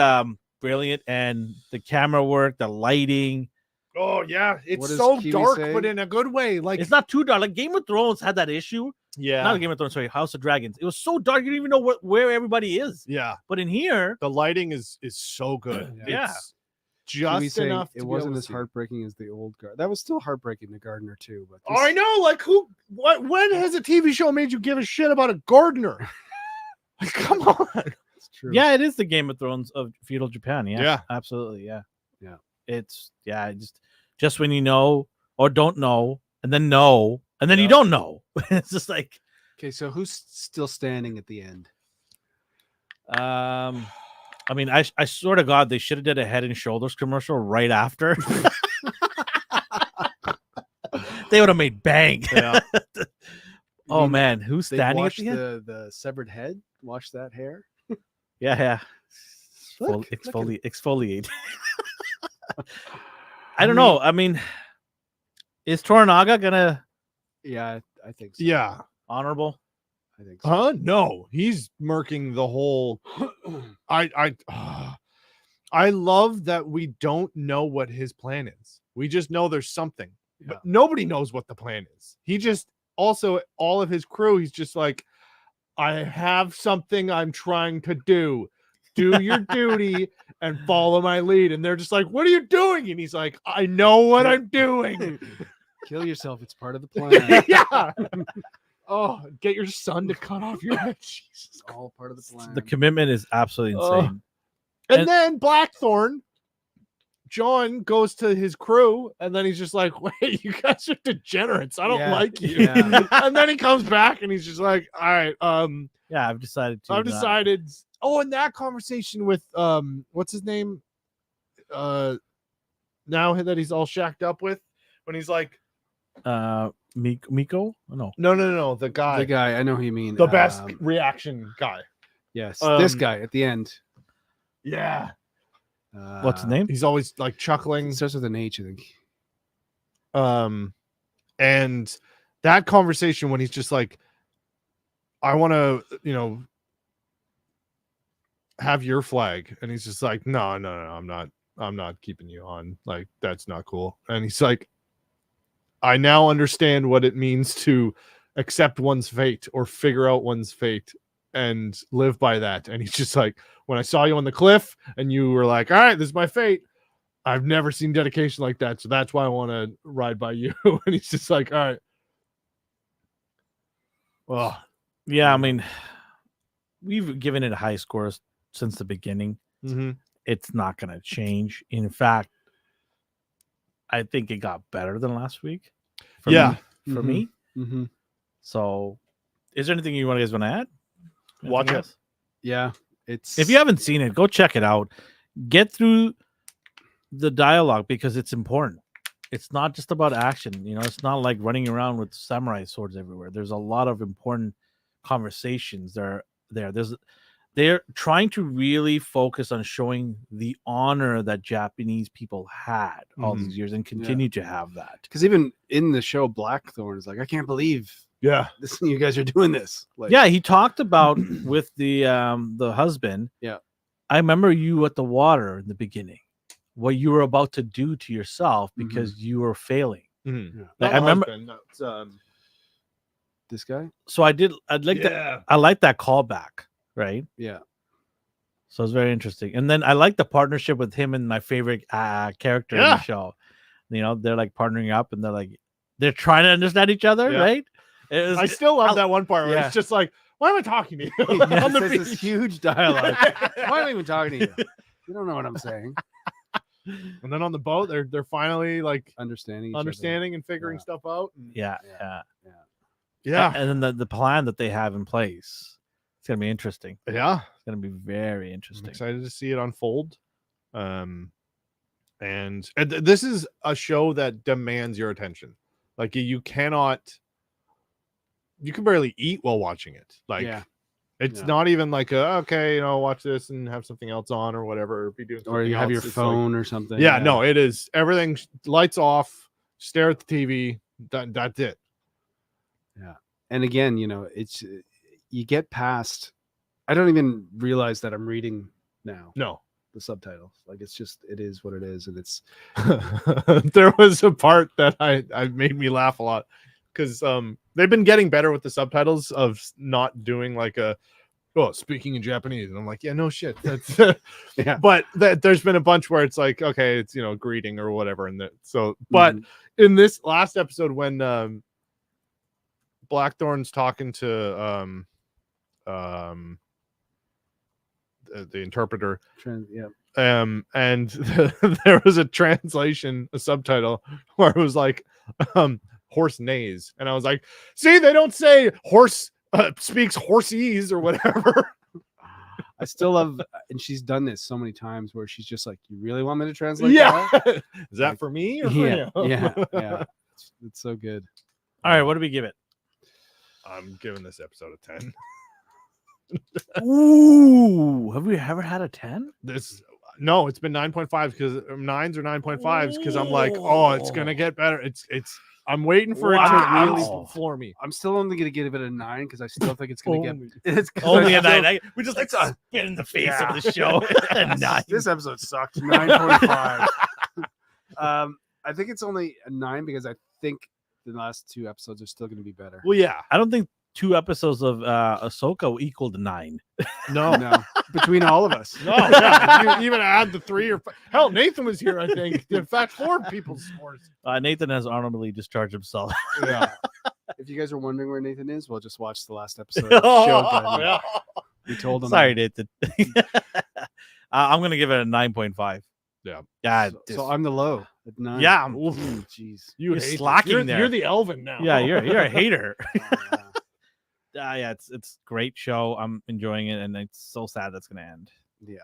brilliant, and the camera work, the lighting. Oh, yeah. It's What does so Kiwi dark, say? but in a good way. Like, It's not too dark. Like Game of Thrones had that issue. yeah. Not Game of Thrones, sorry, House of Dragons. It was so dark you didn't even know where everybody is. Yeah. But in here, The lighting is so good. Yeah. It's Kiwi just saying enough. it to be wasn't able to as see. heartbreaking as the old guard. That was still heartbreaking, the gardener too. But Oh, I know. Like, when has a TV show made you give a shit about a gardener? Like, come on. It's true. yeah, it is the Game of Thrones of feudal Japan. Yeah, Yeah. absolutely. Yeah, Yeah. It's just when you know or don't know, and then know, and then you Yeah. don't know. It's just like Okay, so who's still standing at the end? I mean, I swear to God, they should have did a Head and Shoulders commercial right after. They would have made bank. Yeah. Oh mean man, who's They standing at washed the end? the severed head. Wash that hair. Yeah. Look, look Exfoliate. I don't know. I mean, is Toranaga gonna Yeah, I think so. Yeah. honorable? I think so. Huh? No, he's murking the whole. I love that we don't know what his plan is. We just know there's something, Yeah. but nobody knows what the plan is. He just also all of his crew. He's just like, I have something I'm trying to do. Do your duty and follow my lead. And they're just like, what are you doing? And he's like, I know what I'm doing. Kill yourself. It's part of the plan. Yeah. Oh, get your son to cut off your head. Jesus. It's all part of the plan. The commitment is absolutely Oh. insane. And, And- then Blackthorn, John goes to his crew, and then he's just like, wait, you guys are degenerates. I don't Yeah, like you. yeah. And then he comes back and he's just like, all right, Yeah, I've decided to. I've not- decided. Oh, and that conversation with what's his name? Now that he's all shacked up with, when he's like, Miko? No. no, the guy, the guy, I know who you mean. the best reaction guy. Yes, this Um, guy at the end. Yeah, What's his name? he's always like chuckling. It starts with an H, I think. And that conversation when he's just like, I want to, have your flag, and he's just like, no, I'm not keeping you on. Like, that's not cool. And he's like, I now understand what it means to accept one's fate or figure out one's fate and live by that. And he's just like, when I saw you on the cliff and you were like, all right, this is my fate, I've never seen dedication like that. So that's why I want to ride by you. And he's just like, all right. Well, Yeah, I mean, we've given it high scores since the beginning. It's not going to change. In fact, I think it got better than last week. For Yeah. me, for Mhm. me. Mm-hmm. So, is there anything you guys want to add? Watch Anything it. else? Yeah, it's If you haven't seen it, go check it out. Get through the dialogue because it's important. It's not just about action. It's not like running around with samurai swords everywhere. There's a lot of important conversations there. They're trying to really focus on showing the honor that Japanese people had all Mhm. these years and continue to have that. because even in the show, Blackthorn is like, I can't believe yeah. this. You guys are doing this. Like, Yeah, he talked about with the husband. Yeah. I remember you at the water in the beginning, what you were about to do to yourself because you were failing. Mhm. Yeah. Not I the remember- husband, that's, this guy. So I'd like that. yeah. I like that callback, right? Yeah, So it's very interesting. And then I like the partnership with him and my favorite character in Yeah. the show. They're like partnering up and they're trying to understand each other, Yeah. right? It was- I still love that one part where yeah. it's just like, why am I talking to you? yeah On the it's this beach. huge dialogue. Why am I even talking to you? You don't know what I'm saying. And then on the boat, they're finally like Understanding. understanding and figuring Yeah. stuff out. And- Yeah, Yeah. yeah. yeah, And then the plan that they have in place, it's gonna be interesting. yeah. It's gonna be very I'm interesting. excited to see it unfold. And this is a show that demands your attention. Like you can barely eat while watching it. Like Yeah. it's Yeah. not even like okay, watch this and have something else on or whatever, or be doing Or you something have your else. It's phone or something. like, yeah, no, it is everything lights off, stare at the TV. That's it. And again, it's you get past. I don't even realize that I'm reading now No. the subtitles. Like it is what it is, and it's There was a part that I made me laugh a lot because they've been getting better with the subtitles of not doing like speaking in Japanese, and I'm like, yeah, no shit, that's yeah. but there's been a bunch where it's like, okay, it's greeting or whatever, and but in this last episode when Blackthorn's talking to the interpreter, Yeah. and there was a subtitle where it was like horse neighs, and I was like, see, they don't say horse speaks horsey's or whatever. I still love, and she's done this so many times where she's just like, you really want me to translate Yeah. that? Is that Like, for me or for Yeah, you? yeah. It's so good. All right, what do we give it? I'm giving this episode a 10. Ooh, have we ever had a 10? No, it's been 9.5 because 9s or 9.5s because I'm like, oh, it's gonna get better. It's I'm waiting for it to really Wow. floor me. I'm still only gonna give it a 9 because I still think it's gonna get. Only. It's 'cause Only I a still- 9. We just like spit in the face Yeah. of the show. A 9. This episode sucked. 9.5. I think it's only a 9 because I think the last 2 episodes are still gonna be better. Well, yeah, I don't think 2 episodes of Ahsoka equal to 9. No, between all of us. no, yeah. If you even add the 3 or 5. Hell, Nathan was here. I think. In fact, 4 people's scores. Nathan has honorably discharged himself. Yeah. If you guys are wondering where Nathan is, well, just watch the last episode of Shogun. Yeah. We told him. Sorry, Nathan. I'm gonna give it a 9.5. Yeah. Yeah. So I'm the low at 9. Yeah, I'm- Ooh, jeez. You're You're hate it. slacking You're, there. You're the Elven now. yeah, you're a hater. Oh, yeah. Yeah, it's great show. I'm enjoying it, and it's so sad that's gonna end. Yeah.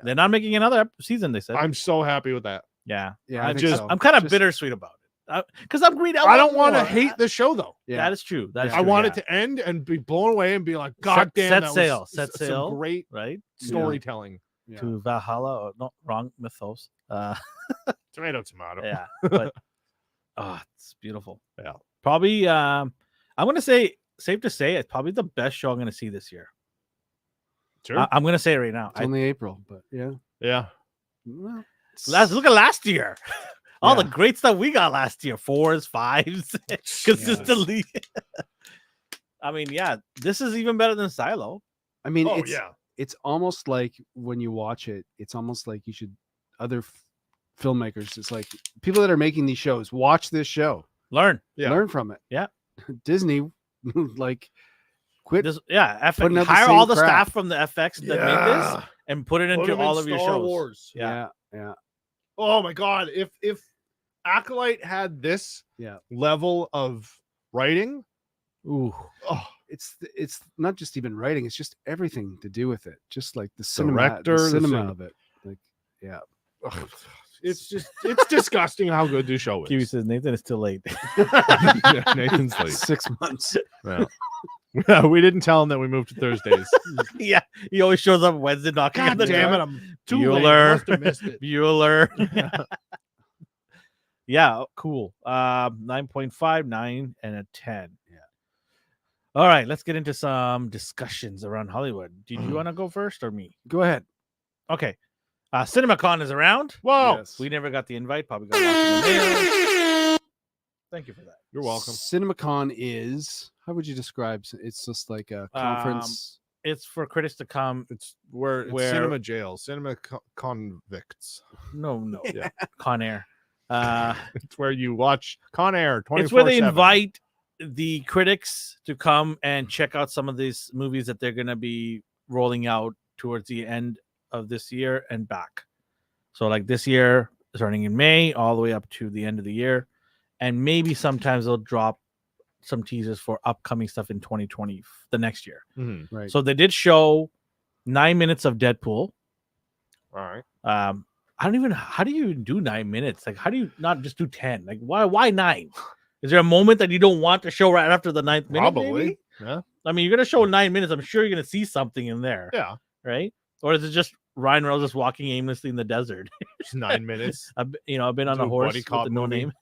They're not making another season. They said. I'm so happy with that. Yeah, Yeah, I I think just- so. I'm kind of Just- bittersweet about it because I'm Green. I don't want to more. hate the show though. Yeah. That is true. That is I true, want yeah. it to end and be blown away and be like, God damn, set that sail, was set some sail. great right storytelling. Yeah. to Valhalla. Or, no, wrong mythos. Tomato. Yeah, but it's beautiful. Yeah. Probably. I'm gonna say safe to say it's probably the best show I'm gonna see this year. Sure. I'm gonna say it right now. It's only April, but yeah. Yeah. Well, Look at last year. All the Yeah. great stuff we got last year, 4s, 5s, consistently. I mean, yeah, this is even better than Silo. I mean, Oh it's yeah. it's almost like when you watch it, it's almost like you should other filmmakers. It's like people that are making these shows watch this show, Learn. Yeah. learn from it. Yeah. Disney, like, quit. This, yeah, Putting out the hire same all the crap. staff from the FX that made this Yeah. and put it Put into 'em in all of your Star shows. Wars. Yeah. Yeah. Oh my God. If Acolyte had this Yeah. level of writing, Ooh. oh, It's not just even writing; it's just everything to do with it. Just like the Director, the cinema cin- of it. Like, yeah. ugh, it's disgusting how good this show Kiwi is. says Nathan is still late. Yeah, Nathan's late. 6 months. Yeah. We didn't tell him that we moved to Thursdays. Yeah, he always shows up Wednesday knocking on God the damn door. it! I'm too late. Bueller. Must have missed it. Bueller. Yeah, cool. 9.5, 9, and a 10. Yeah. All right, let's get into some discussions around Hollywood. Did you want to go first or me? Go ahead. Okay. CinemaCon is around. Whoa! Yes. We never got the invite. Probably got lost in the mail. Thank you for that. You're welcome. CinemaCon is, how would you describe? It's just like a conference. It's for critics to come. It's where cinema jail, cinema convicts. No. Yeah. Con Air. It's where you watch Con Air. 24/7. It's where they invite the critics to come and check out some of these movies that they're going to be rolling out towards the end of this year and back. So like this year, starting in May all the way up to the end of the year, and maybe sometimes they'll drop some teasers for upcoming stuff in 2020, the next year. Mhm. Right. So they did show 9 minutes of Deadpool. All right. I don't even. How do you even do 9 minutes? Like, how do you not just do 10? Like, why 9? Is there a moment that you don't want to show right after the 9th minute? Probably. Maybe? Yeah. I mean, you're gonna show 9 minutes. I'm sure you're gonna see something in there, Yeah. right? Or is it just Ryan Reynolds just walking aimlessly in the desert? Just 9 minutes. I've been on Do a a horse buddy with cop the no movie. name.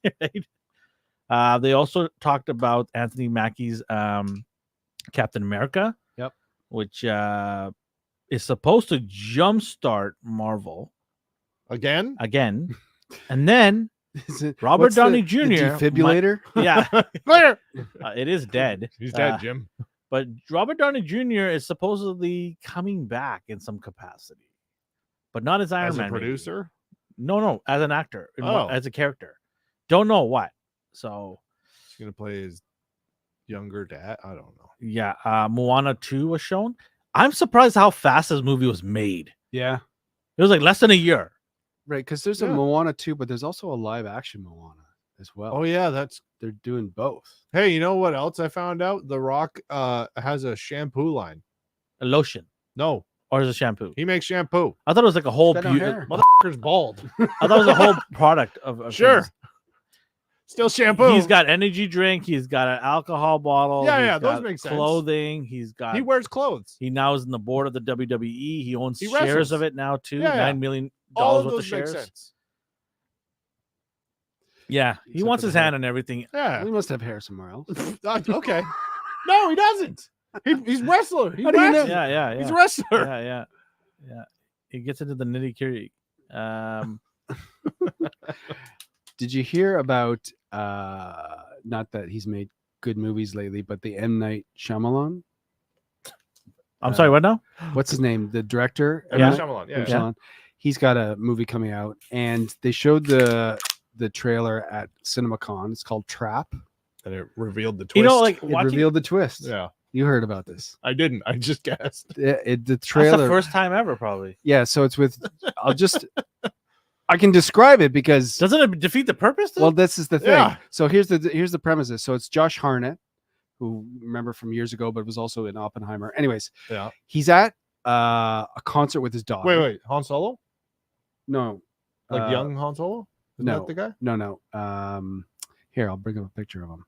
Right? They also talked about Anthony Mackie's Captain America. Yep. Which is supposed to jumpstart Marvel Again? again, and then Is it- Robert what's the- Downey the Jr. defibrillator. yeah, Clear. it is dead. He's dead, Uh, Jim. But Robert Downey Jr. is supposedly coming back in some capacity, but not as Iron As a Man. maybe. producer? No, as an actor, Oh. as a character. Don't know what. So He's going to play his younger dad? I don't know. yeah, Moana 2 was shown. I'm surprised how fast this movie was made. Yeah. It was like less than a year. Right. Because there's a Yeah. Moana too, but there's also a live action Moana as well. Oh, yeah. That's. They're doing both. Hey, you know what else I found out? The Rock has a shampoo line. A lotion No, or is it shampoo? he makes shampoo. I thought it was like a whole Got no beauty. hair. Motherfucker's bald. I thought it was a whole product of Sure. things. Still shampoo. He's got energy drink. He's got an alcohol bottle. Yeah, he's yeah, those got make sense. Clothing. He's got. He wears clothes. He now is in the board of the WWE. He owns He shares wrestles. of it now too. Yeah, yeah. $9 million All of worth of those make shares. sense. Yeah, he Except wants for his the hand hair. on everything. Yeah. He must have hair somewhere else. Okay. No, he doesn't. He's wrestler. He How do you know? wrestles. Yeah, yeah, He's a yeah, wrestler. yeah. He gets into the nitty gritty. Did you hear about not that he's made good movies lately, but the M. Night Shyamalan? I'm sorry. What now? What's his name? The director? M. Yeah. Night Shyamalan, yeah. M. Shyamalan. He's got a movie coming out, and they showed the trailer at CinemaCon. It's called Trap. And it revealed the twist. You know, like It watching. revealed the twist. yeah, You heard about this. I didn't. I just guessed. The That's the trailer. first time ever, probably. Yeah, so it's with. I can describe it because Doesn't it defeat the purpose? Though? well, this is the thing. Yeah. So here's the premises. So it's Josh Hartnett, who remember from years ago, but was also in Oppenheimer. Anyways, Yeah. he's at a concert with his daughter. Wait. Han Solo? No, Like young Han Solo? Isn't no. that the guy? No. Here, I'll bring up a picture of him.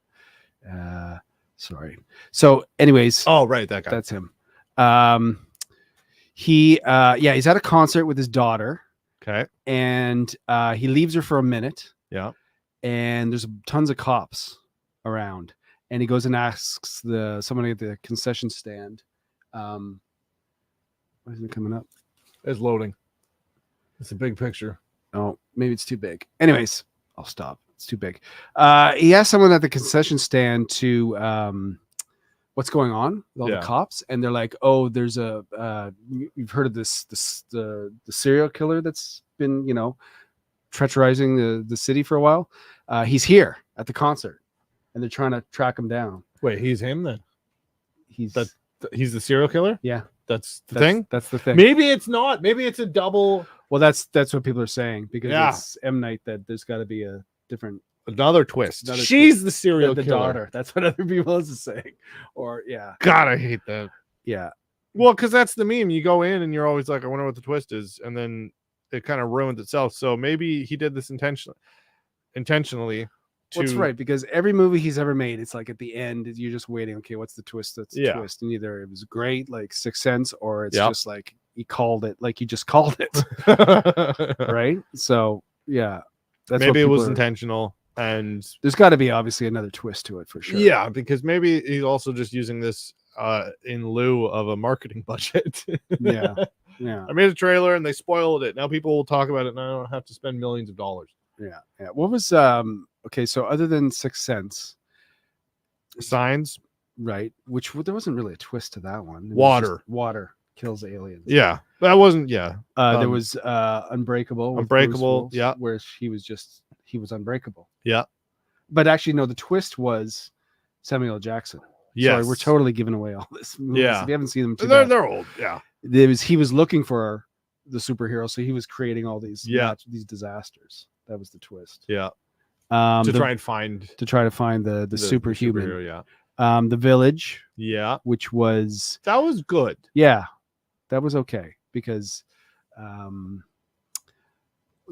Sorry. So, anyways, Oh, right. That guy. that's him. He's at a concert with his daughter, Okay. and he leaves her for a minute. Yeah. And there's tons of cops around, and he goes and asks someone at the concession stand, why isn't it coming up? It's loading. It's a big picture. Oh, maybe it's too big. Anyways, I'll stop. It's too big. He asked someone at the concession stand to what's going on with all Yeah. the cops, and they're like, "Oh, there's a you've heard of the serial killer that's been treacherizing the city for a while. He's here at the concert, and they're trying to track him down. Wait, he's him then? He's He's the serial killer? yeah, That's the that's, thing? That's the thing. Maybe it's not. Maybe it's a double. Well, that's what people are saying because Yeah. it's M. Night that there's got to be a different Another twist. Another She's twist. the serial the killer. daughter. That's what other people are saying. Or yeah, God, I hate that. yeah. Well, because that's the meme. You go in and you're always like, I wonder what the twist is. And then it kind of ruins itself. So maybe he did this intentionally. That's to- right, because every movie he's ever made, it's like at the end, you're just waiting. Okay, what's the twist? That's the Yeah. twist. And either it was great, like Sixth Sense, or it's Yep. just like he called it, like you just called it, right? So yeah, that's what maybe it people was are- intentional. And There's got to be obviously another twist to it for sure. yeah, because maybe he's also just using this in lieu of a marketing budget. yeah, yeah, I made a trailer and they spoiled it. Now people will talk about it and I don't have to spend millions of dollars. yeah, yeah. What was okay? So other than Sixth Sense, Signs. right? Which there wasn't really a twist to that one. It was Water. just water kills aliens. Yeah. That wasn't, yeah. There Um, was Unbreakable. with Unbreakable, Bruce Willis, yeah. where he was unbreakable. Yeah. But actually, no, the twist was Samuel L. Jackson. Yes. Sorry, we're totally giving away all this. Movies. Yeah. If you haven't seen them, too They're, bad. they're old. Yeah. He was looking for the superhero, so he was creating all these these disasters. That was the twist. Yeah. To Try and find to find the superhuman. superhero, yeah. The village, Yeah. which was That was good. that was okay because I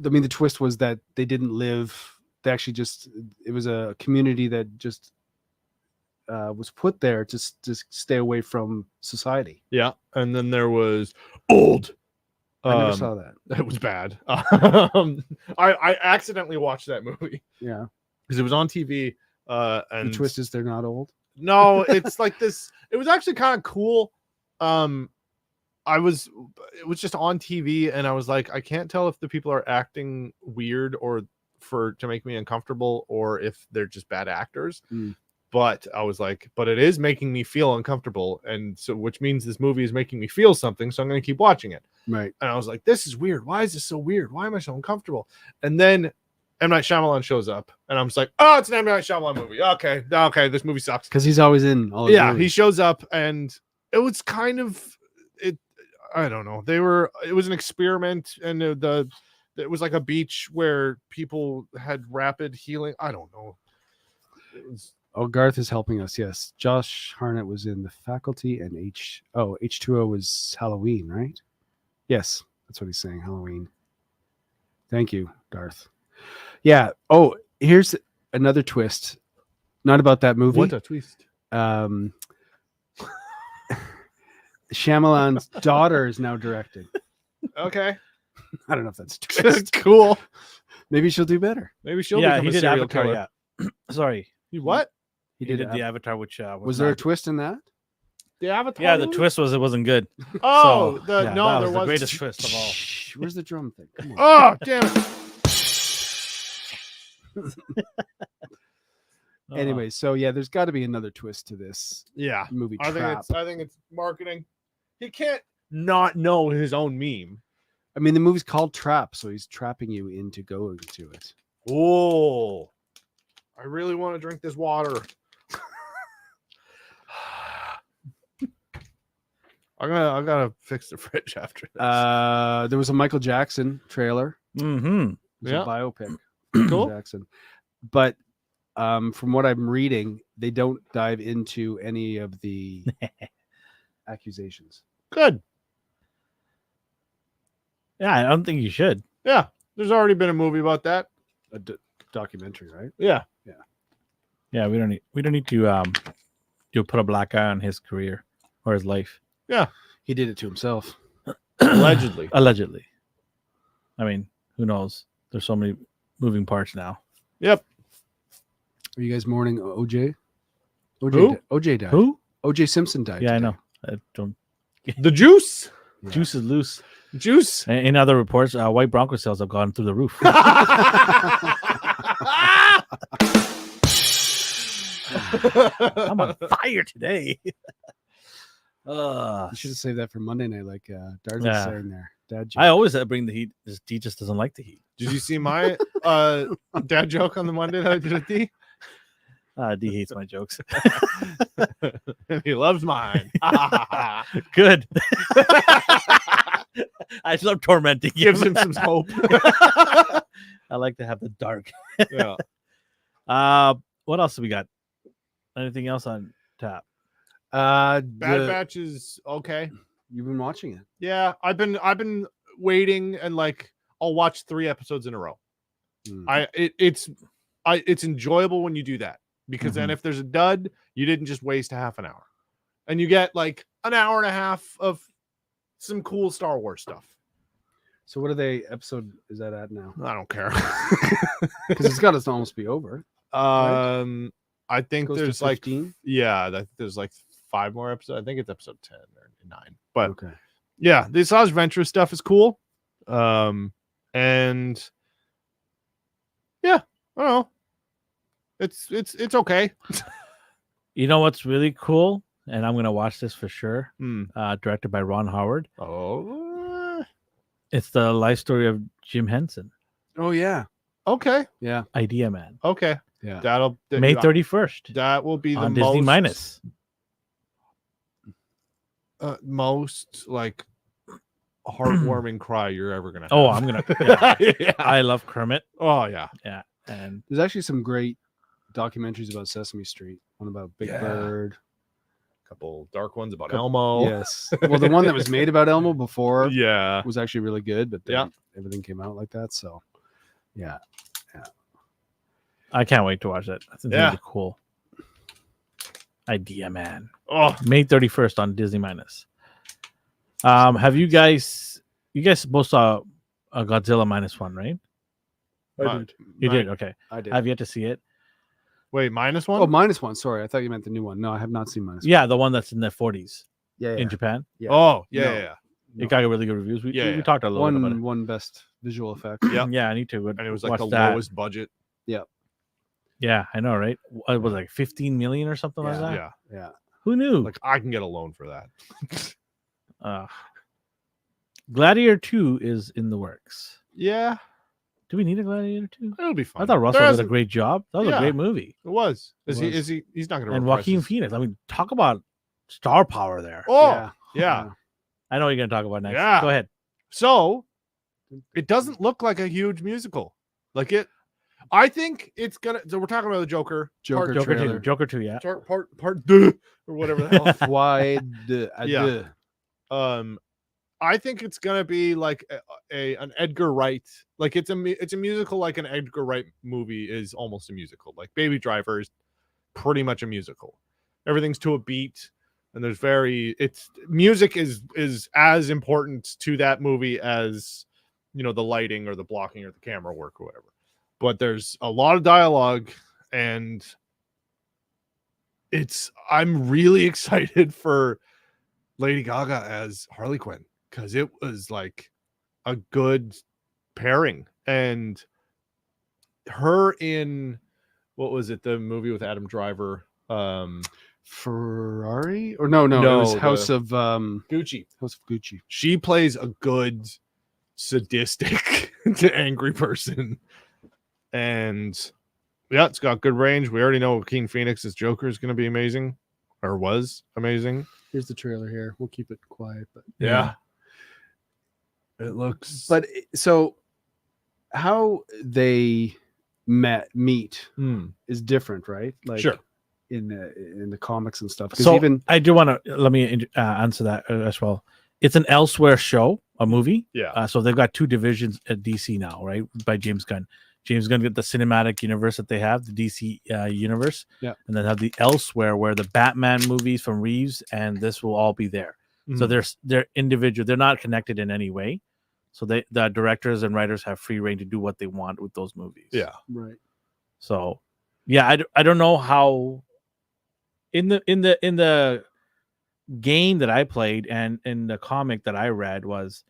mean the twist was that they didn't live. They actually it was a community that just was put there to stay away from society. Yeah. And then there was old. I never saw that. It was bad. I accidentally watched that movie Yeah. because it was on TV. And The twist is they're not old. no, it's like this. It was actually kind of cool. It was just on TV, and I was like, I can't tell if the people are acting weird or to make me uncomfortable, or if they're just bad actors. But I was like, but it is making me feel uncomfortable, and so which means this movie is making me feel something, so I'm going to keep watching it. Right. And I was like, this is weird. Why is this so weird? Why am I so uncomfortable? And then M. Night Shyamalan shows up, and I'm just like, oh, it's an M. Night Shyamalan movie. Okay, this movie sucks. Because he's always in all his Yeah, movies. he shows up, and it was kind of it. I don't know. It was an experiment, and it was like a beach where people had rapid healing. I don't know. It was. Oh, Garth is helping us. Yes, Josh Harnett was in The Faculty, and H2O was Halloween, right? Yes, that's what he's saying. Halloween. Thank you, Garth. Yeah. Oh, here's another twist. Not about that movie. What a twist. Shyamalan's daughter is now directing. Okay. I don't know if that's a twist. Cool. Maybe she'll do better. Maybe she'll Yeah, become he a did serial Avatar. killer. Yeah. Sorry, What? he did the Avatar, which Was there a twist in that? The Avatar? Yeah, the movie? twist was it wasn't good. Oh, So, yeah, no, that there was the was greatest twist of all. Shh, where's the drum thing? Come on. Oh, damn it. Anyway, so yeah, there's got to be another twist to this Yeah. movie. I Trap. think it's marketing. He can't not know his own meme. I mean, the movie's called Trap, so he's trapping you into going to it. Oh, I really want to drink this water. I gotta fix the fridge after this. There was a Michael Jackson trailer. Mm-hmm. It was Yeah. a biopic. Cool. Jackson. But from what I'm reading, they don't dive into any of the accusations. Good. Yeah, I don't think you should. Yeah, there's already been a movie about that. A documentary, right? Yeah. Yeah, we don't need to put a black eye on his career or his life. He did it to himself. Allegedly. Allegedly. I mean, who knows? There's so many moving parts now. Yep. Are you guys mourning OJ? Who? OJ died. Who? OJ Simpson died. Yeah, I today. know. I don't. The juice. Yeah. Juice is loose. Juice. In other reports, white Bronco sales have gone through the roof. I'm on fire today. You should have saved that for Monday night, like Darcy's Yeah. saying there. Dad joke. I always bring the heat. He just doesn't like the heat. Did you see my dad joke on the Monday that I did with D? D hates my jokes. And he loves mine. Good. I love tormenting him. Gives him some hope. I like to have the dark. Yeah. What else do we got? Anything else on tap? Bad Batch is okay. You've been watching it. Yeah, I've been waiting, and like I'll watch 3 episodes in a row. Mm. It's enjoyable when you do that, because then if there's a dud, you didn't just waste a half an hour, and you get like an hour and a half of some cool Star Wars stuff. So what episode is that at now? I don't care. Because it's got to almost be over. I think Goes to there's like 15? there's like 5 more episodes. I think it's episode 10 or 9. But Okay. yeah, the Asajj Ventress stuff is cool. And yeah, I don't know. It's okay. You know what's really cool? And I'm gonna watch this for sure. Hmm. Directed by Ron Howard. Oh, It's the life story of Jim Henson, Oh yeah. okay, Yeah. Idea Man. okay. Yeah. May 31st That will be the on Disney most Minus. most like heartwarming cry you're ever gonna have. Oh, I'm gonna. Yeah. Yeah. I love Kermit. Oh yeah. Yeah, and There's actually some great documentaries about Sesame Street. One about Big Yeah. Bird. Couple dark ones about Couple- Elmo. Yes. Well, the one that was made about Elmo before Yeah. was actually really good, but then Yeah. everything came out like that. So, yeah. I can't wait to watch that. I think Yeah. that'd be cool. Idea, man. Oh May 31st on Disney Minus. Have you guys both saw a Godzilla -1, right? I did. You did, okay. I did. I've yet to see it. wait, -1? Oh, -1. Sorry, I thought you meant the new one. No, I have not seen -1. Yeah, the one that's in the 40s yeah. in Japan. Yeah. Oh yeah, No. yeah. It got really good reviews. We Yeah. talked a little bit about it. One best visual effect. Yeah. Yeah, I need to. And it was like watch the that. lowest budget. Yeah, I know, right? It was like 15 million or something like Yeah. that. Yeah. Yeah. Who knew? Like I can get a loan for that. Gladiator 2 is in the works. Yeah. Do we need a Gladiator 2? It'll be fun. I thought Russell There did a hasn't- great job. That was a Yeah. great movie. It was. Is It he? was. Is he? He's not going to. And Joaquin Phoenix. I mean, talk about star power there. Oh yeah. I know what you're going to talk about next. Yeah. Go ahead. So it doesn't look like a huge musical. Like it. I think it's gonna. So we're talking about the Joker. Joker part, Joker 2. trailer. Joker 2, yeah. part deux, or whatever the hell. Wide. Yeah. I think it's gonna be like an Edgar Wright. Like it's a musical like an Edgar Wright movie is almost a musical. Like Baby Driver is pretty much a musical. Everything's to a beat, and there's music is as important to that movie as the lighting or the blocking or the camera work or whatever. But there's a lot of dialogue, and I'm really excited for Lady Gaga as Harley Quinn, because it was like a good pairing. And her in, what was it, the movie with Adam Driver, Ferrari? Or no, it No, was the- House of Gucci. Gucci. She plays a good sadistic angry person. And yeah, it's got good range. We already know Joaquin Phoenix's Joker is going to be amazing, or was amazing. Here's the trailer here. We'll keep it quiet, but Yeah. It looks. But so how they meet Hmm. is different, right? Like Sure. in the comics and stuff. Because So even I do want to let me answer that as well. It's an Elsewhere show, a movie. Yeah. So they've got two divisions at DC now, right? By James Gunn. James Gunn get the cinematic universe that they have, the DC universe. Yeah. And then have the Elsewhere, where the Batman movies from Reeves and this will all be there. So they're individual. They're not connected in any way. So the directors and writers have free reign to do what they want with those movies. Yeah. right. So, yeah, I don't know how in the game that I played and in the comic that I read was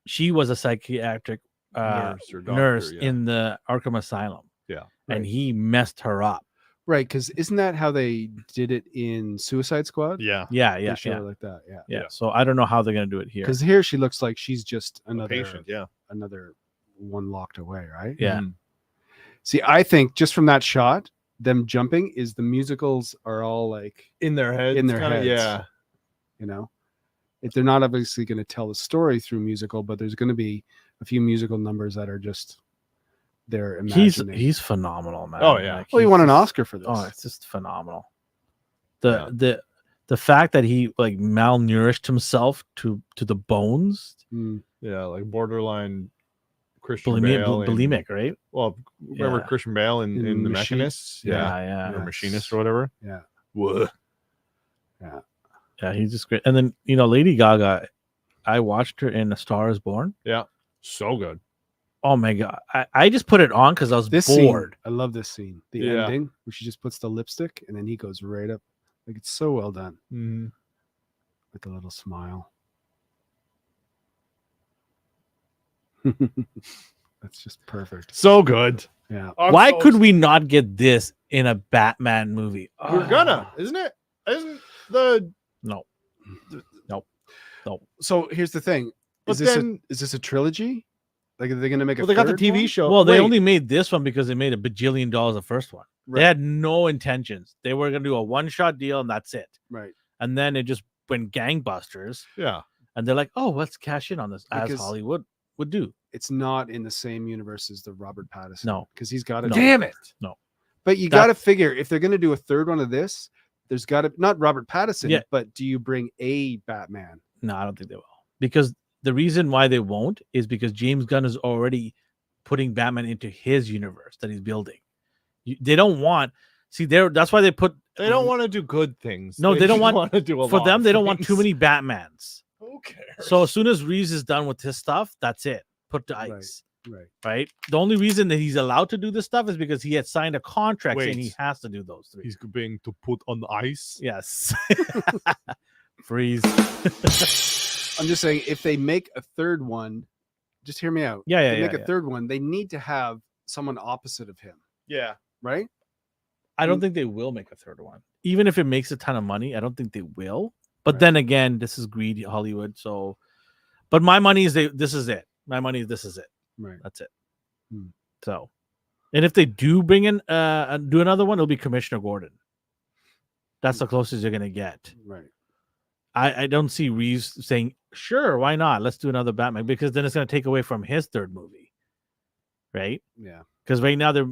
she was a psychiatric Nurse or doctor, nurse yeah. in the Arkham Asylum. Yeah. And Right. he messed her up. Right, because isn't that how they did it in Suicide Squad? Yeah. Yeah, They yeah, show yeah, her like that, yeah. yeah. So I don't know how they're gonna do it here. Because here she looks like she's just another Patient. Yeah. another one locked away, right? Yeah. Mhm. See, I think just from that shot, them jumping is the musicals are all like, In their heads. In their kinda, heads. Yeah. you know, if they're not obviously going to tell the story through musical, but there's going to be a few musical numbers that are just their imagining. He's phenomenal, man. Oh, yeah. Well, he he's won an just- Oscar for this. Oh, it's just phenomenal. The fact that he like malnourished himself to the bones, Mm. Yeah. Like borderline Christian bulimic, Bale. in- bulimic, right? Well, remember Yeah. Christian Bale in In The Machine- Machinists? Yeah. Or Machinist or whatever. Yeah. Whoa. Yeah, he's just great. And then Lady Gaga, I watched her in A Star Is Born. So good. Oh my god, I just put it on because I was This bored. scene, I love this scene. The Yeah. ending where she just puts the lipstick and then he goes right up. Like it's so well done Mhm. with a little smile. That's just perfect. So good. Yeah. Why could we not get this in a Batman movie? We're gonna, isn't it? Isn't the No. So here's the thing. But Is then- this a trilogy? Like, are they going to make a well, they got the third TV one? show. Well, they Wait, only made this one because they made $1 bajillion the first one. Right. They had no intentions. They were going to do a one-shot deal and that's it. Right. And then it just went gangbusters. yeah. and they're like, "Oh, let's cash in on this," as Because- Hollywood would do. It's not in the same universe as the Robert Pattinson. No. because he's got it. No. Damn it. But you That- got to figure if they're going to do a third one of this, there's got to not Robert Pattinson, Yeah. but do you bring a Batman? No, I don't think they will, because the reason why they won't is because James Gunn is already putting Batman into his universe that he's building. They don't want that's why they put. They don't want to do good things. No, they don't just want- wanna do a For lot them, of they don't want too things. many Batmans. Who cares? So as soon as Reeves is done with his stuff, that's it. Put to Right. ice. Right. Right. The only reason that he's allowed to do this stuff is because he had signed a contract saying he Wait. has to do those three. he's being to put on ice. Yes. Freeze. I'm just saying if they make a third one, just hear me out. Yeah, If yeah, they yeah, make a yeah. third one, they need to have someone opposite of him, Yeah. right? I don't think they will make a third one. Even if it makes a ton of money, I don't think they will. But Right. then again, this is greedy Hollywood. So, but my money is this is it. My money is this is it. Right. That's it. Hmm. So, and if they do bring in do another one, it'll be Commissioner Gordon. That's the closest you're gonna get. Right. I don't see Reeves saying, "Sure, why not? Let's do another Batman," because then it's gonna take away from his third movie, right? Yeah. Because right now they're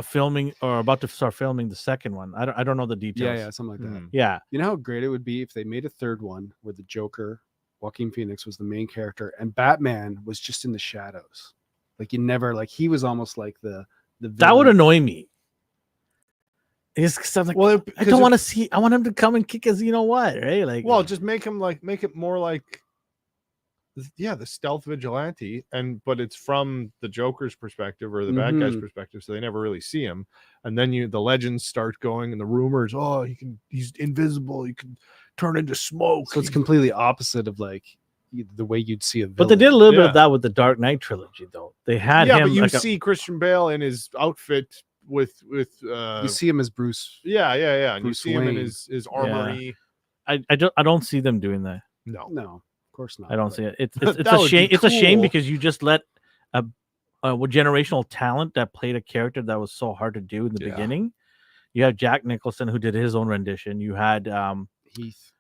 filming or about to start filming the second one. I don't know the details. Yeah. Something like that. Mhm. Yeah. You know how great it would be if they made a third one where the Joker, Joaquin Phoenix, was the main character and Batman was just in the shadows. Like you never like he was almost like the That would villain. annoy me. It's 'cause I'm like, Well, I don't want to see. I want him to come and kick his. You know what? Right? Like, Well, just make it more like, the stealth vigilante, but it's from the Joker's perspective or the bad guy's Mhm. perspective, so they never really see him. And then the legends start going and the rumors, he's invisible, he can turn into smoke. So it's completely opposite of like the way you'd see a villain. but they did a little bit Yeah. of that with the Dark Knight trilogy, though. They had yeah, him. but you like a- see Christian Bale in his outfit with You see him as Bruce. yeah, and you Bruce see him in Wayne. his armory. I don't see them doing that. No. No, of course not. I don't but- see it. It's That a would shame. be It's a shame cool. because you just let a generational talent that played a character that was so hard to do in the Yeah. beginning. You have Jack Nicholson who did his own rendition. You had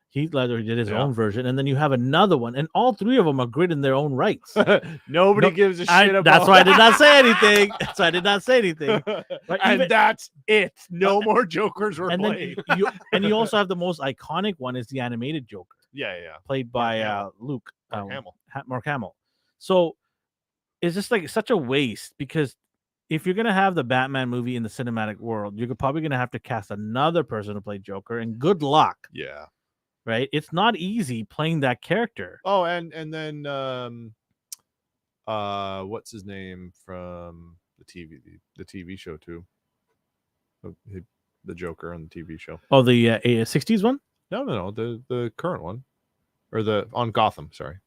Heath Ledger who did his Yeah. own version, and then you have another one, and all three of them are great in their own rights. Nobody No, gives a shit about That's why I did not say anything. That's why I did not say anything. But and even- that's it. No more Jokers were And then played. you also have the most iconic one is the animated Joker, Yeah. played by Hamill. Luke Mark Hamill. Mark Hamill. So it's just like such a waste because if you're gonna have the Batman movie in the cinematic world, you're probably gonna have to cast another person to play Joker, and good luck, Yeah. right? It's not easy playing that character. Oh, and then what's his name from the TV show too? The Joker on the TV show. Oh, the 60s one, No, the current one, or the on Gotham. Sorry.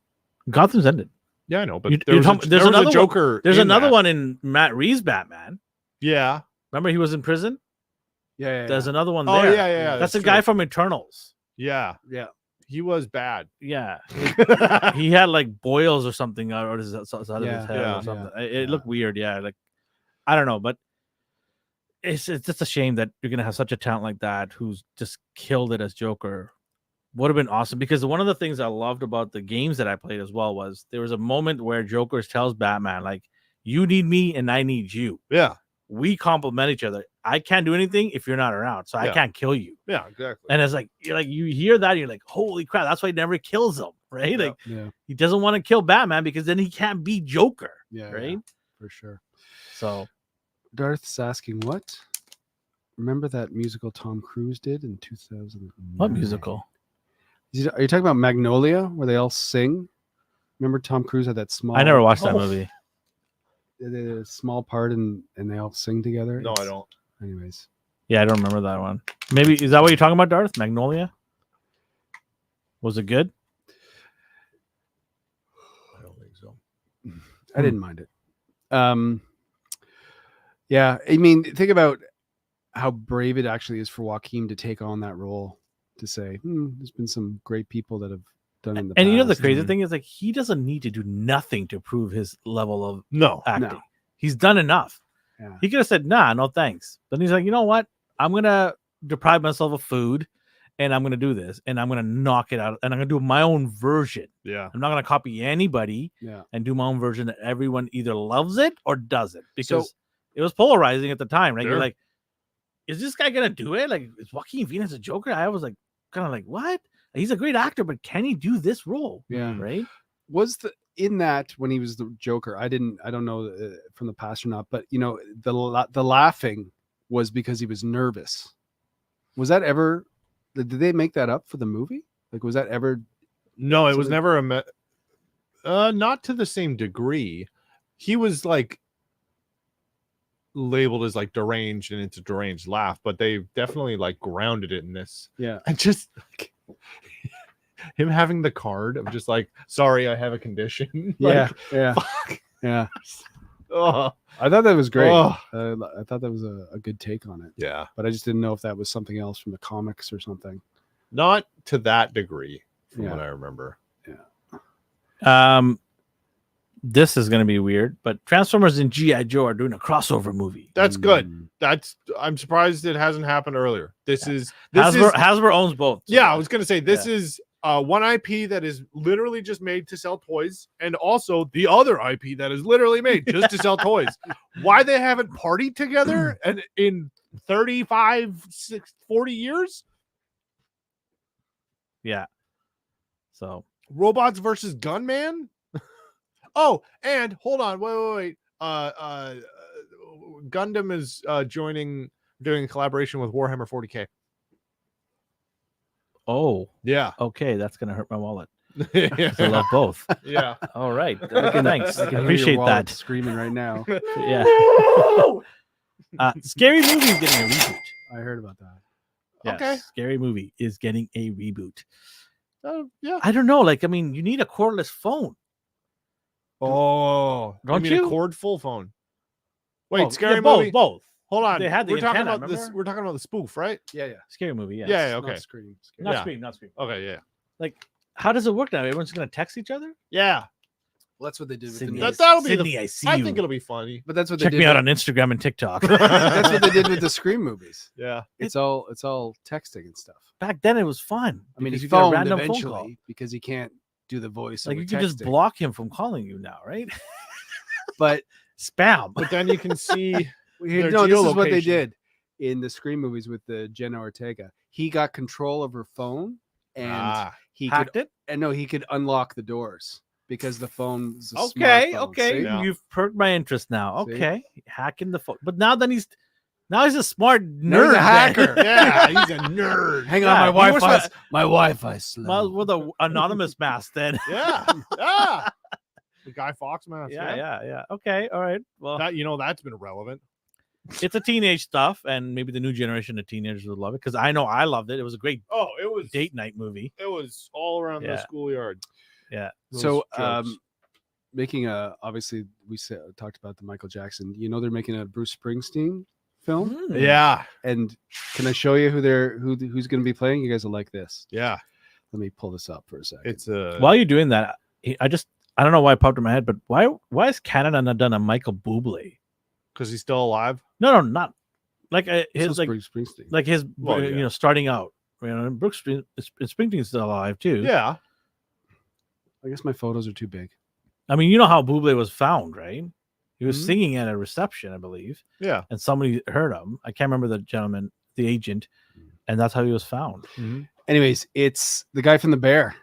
Gotham's ended. Yeah, I know, but You- there you're was talking- there there's was a another one- Joker. There's in another that. one in Matt Reeves' Batman. Yeah. Remember, he was in prison. Yeah. There's another one Oh there. yeah. That's the true. guy from Eternals. Yeah, Yeah. he was bad. Yeah, he had like boils or something out of his head Yeah, or something. It yeah. looked weird. Yeah, like I don't know, but it's just a shame that you're gonna have such a talent like that who's just killed it as Joker. Would have been awesome because one of the things I loved about the games that I played as well was there was a moment where Joker tells Batman like, "You need me and I need you. Yeah, We complement each other. I can't do anything if you're not around, so I Yeah. can't kill you." yeah, exactly. And it's like you hear that, and you're like, "Holy crap!" That's why he never kills him, right? Yeah. Like Yeah. he doesn't want to kill Batman because then he can't be Joker, Yeah. right? Yeah, for sure. So Darth's asking what? Remember that musical Tom Cruise did in 2000? what musical? Are you talking about Magnolia, where they all sing? Remember Tom Cruise had that small. I never watched that Oh. movie. The small part, and they all sing together. No, I don't. Anyways, Yeah, I don't remember that one. Maybe is that what you're talking about, Darth? Magnolia? Was it good? I don't think so. I didn't mind it. Yeah, I mean, think about how brave it actually is for Joaquin to take on that role. To say, there's been some great people that have done it in the past. And you know the crazy Mhm. thing is like he doesn't need to do nothing to prove his level of No. acting. He's done enough. Yeah. He could have said, "Nah, no thanks." But he's like, "You know what? I'm gonna deprive myself of food and I'm gonna do this, and I'm gonna knock it out, and I'm gonna do my own version. Yeah. I'm not gonna copy anybody Yeah. and do my own version that everyone either loves it or doesn't, because So- it was polarizing at the time, right? You're Sure. like, is this guy gonna do it? Like, is Joaquin Phoenix a Joker? I was like, kind of like, what? He's a great actor, but can he do this role? Yeah. Right? Was in that when he was the Joker? I don't know from the past or not, but you know, the laughing was because he was nervous. Was that ever? Did they make that up for the movie? Like, was that ever? No, it So was they- never not to the same degree. He was like labeled as like deranged, and it's a deranged laugh, but they definitely like grounded it in this. Yeah. And just like him having the card of just like, sorry, I have a condition. Yeah. Like, Yeah. fuck. Yeah. Oh, I thought that was great. oh. I thought that was a good take on it, Yeah. but I just didn't know if that was something else from the comics or something. Not to that degree, from Yeah. what I remember. This is gonna be weird, but Transformers and G.I. Joe are doing a crossover movie. That's good. Mm. I'm surprised it hasn't happened earlier. This is Hasbro owns both. so- yeah, I was gonna say this Yeah. is one IP that is literally just made to sell toys, and also the other IP that is literally made just to sell toys. Why they haven't partied together and in 35, 40 years? yeah. So Robots versus Gunman? Oh, and hold on, wait. Gundam is doing a collaboration with Warhammer 40K. oh, Yeah. okay, that's gonna hurt my wallet. yeah. 'Cause I love both. Yeah. All right, okay, thanks. I can hear your Appreciate wallet that. screaming right now. Yeah. Scary Movie is getting a reboot. I heard about that. Yes, Okay. Scary Movie is getting a reboot. Yeah. I don't know. Like, I mean, you need a cordless phone. Oh, Don't mean you? a cord full phone? Wait, Oh, Scary yeah, Movie. Both. Hold on. They had the we're talking antenna, about this. remember? We're talking about the spoof, right? Yeah. Scary Movie. Yes. Yeah. Not Okay. Scream. Not Yeah. Scream. Not Scream. Okay. Yeah. Like, how does it work now? Everyone's gonna text each other. Yeah. Well, that's what they did with Sydney, the That- that'll be the- Sydney, I see I you. think it'll be funny. But that's what Check they me did. out on Instagram and TikTok. That's what they did with the Scream movies. Yeah. It's all texting and stuff. Back then, it was fun. I mean, because he you get a phoned random phone call. eventually because he can't do the voice. Like, over you can just texting. block him from calling you now, right? But Spam. But then you can see. Their no, this is what they geolocation. did in the Scream movies with the Jenna Ortega. He got control of her phone, and he Hacked could, it. and no, he could unlock the doors because the phone was a Okay, smartphone, okay. see? Yeah. You've perked my interest now. See? Okay, hacking the phone. But now then he's a smart nerd. Now he's a then. hacker. Yeah, he's a nerd. Hang Yeah, on, he my was Wi-Fi. My Wi-Fi slow. Well, with an anonymous mask then. Yeah. Yeah. The Guy Fawkes mask. yeah. Okay, all right. Well, That that's been relevant. it's a teenage stuff, and maybe the new generation of teenagers would love it because I know I loved it. It was a great Oh, it was date night movie. It was all around the Yeah. schoolyard. Yeah. Those So, jokes. making obviously we talked about the Michael Jackson. You know, they're making a Bruce Springsteen film, Mm. Yeah. and can I show you who's going to be playing? You guys will like this. Yeah. Let me pull this up for a second. It's a While you're doing that, I don't know why it popped in my head, but why has Canada not done a Michael Bublé? because he's still alive. No, not like So his it's Bruce Springsteen. like his Well, yeah. starting out. You know, Brooks Springsteen's still alive too. Yeah. I guess my photos are too big. I mean, you know how Bublé was found, right? He was Mhm. singing at a reception, I believe, Yeah. and somebody heard him. I can't remember the gentleman, the agent, and that's how he was found. Anyways, it's the guy from The Bear.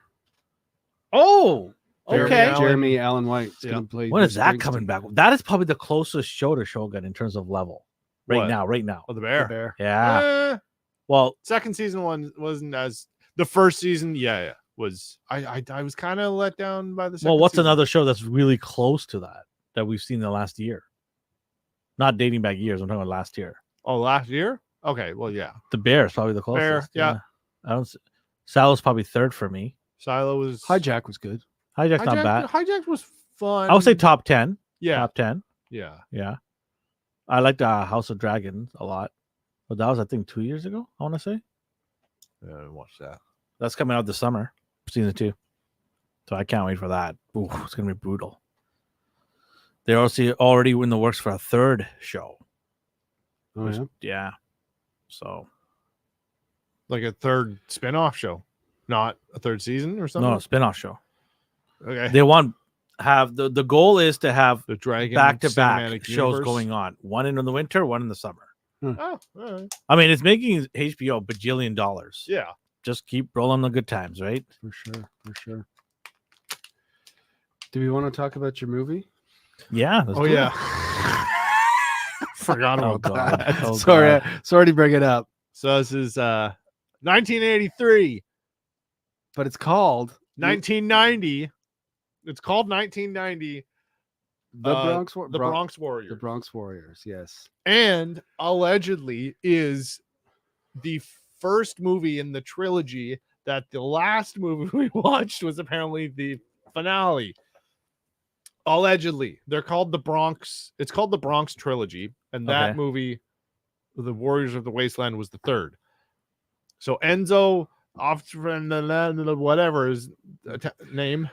Oh, Jeremy okay. Allen. Jeremy Allen White. Yeah. Going to play. When is Bruce that Springsteen. coming back? That is probably the closest show to Shogun in terms of level. Right What? now. Oh, the The bear. Bear. Yeah. Eh, Well, second season one wasn't as the first season. Yeah. Was I was kind of let down by the second what's season. another show that's really close to that we've seen in the last year? Not dating back years. I'm talking about last year. Oh, last year? Okay. Well, yeah. The Bear is probably the closest. yeah. I don't. Salo's probably third for me. Silo was Hijack was good. Hijack's not bad. Hijack was fun. I would say top 10. Yeah. Top 10. Yeah. Yeah. I liked House of Dragons a lot. But that was, I think, 2 years ago, I want to say. Yeah. I didn't watch that. That's coming out this summer, season 2. So I can't wait for that. Ooh, it's going to be brutal. They're also already in the works for a third show. Oh which- yeah. Yeah. So Like a third spin-off show, not a third season or something. No, spin-off show. Okay. They want have the goal is to have The Dragon back-to-back Cinematic shows Universe. going on. One in the winter, one in the summer. Oh, all right. I mean, it's making HBO bajillion dollars. Yeah. Just keep rolling the good times, right? For sure. Do we want to talk about your movie? Yeah. let's Oh do yeah. it. Forgot Oh, about God. that. Oh, sorry, God. sorry to bring it up, So this is 1983, but it's called 1990. It's called 1990. The Bronx The Bronx Warriors. The Bronx Warriors. Yes. And allegedly is the first movie in the trilogy that the last movie we watched was apparently the finale. Allegedly, they're called the Bronx. It's called the Bronx trilogy, and that Okay. movie, The Warriors of the Wasteland, was the third. So Enzo, whatever his name,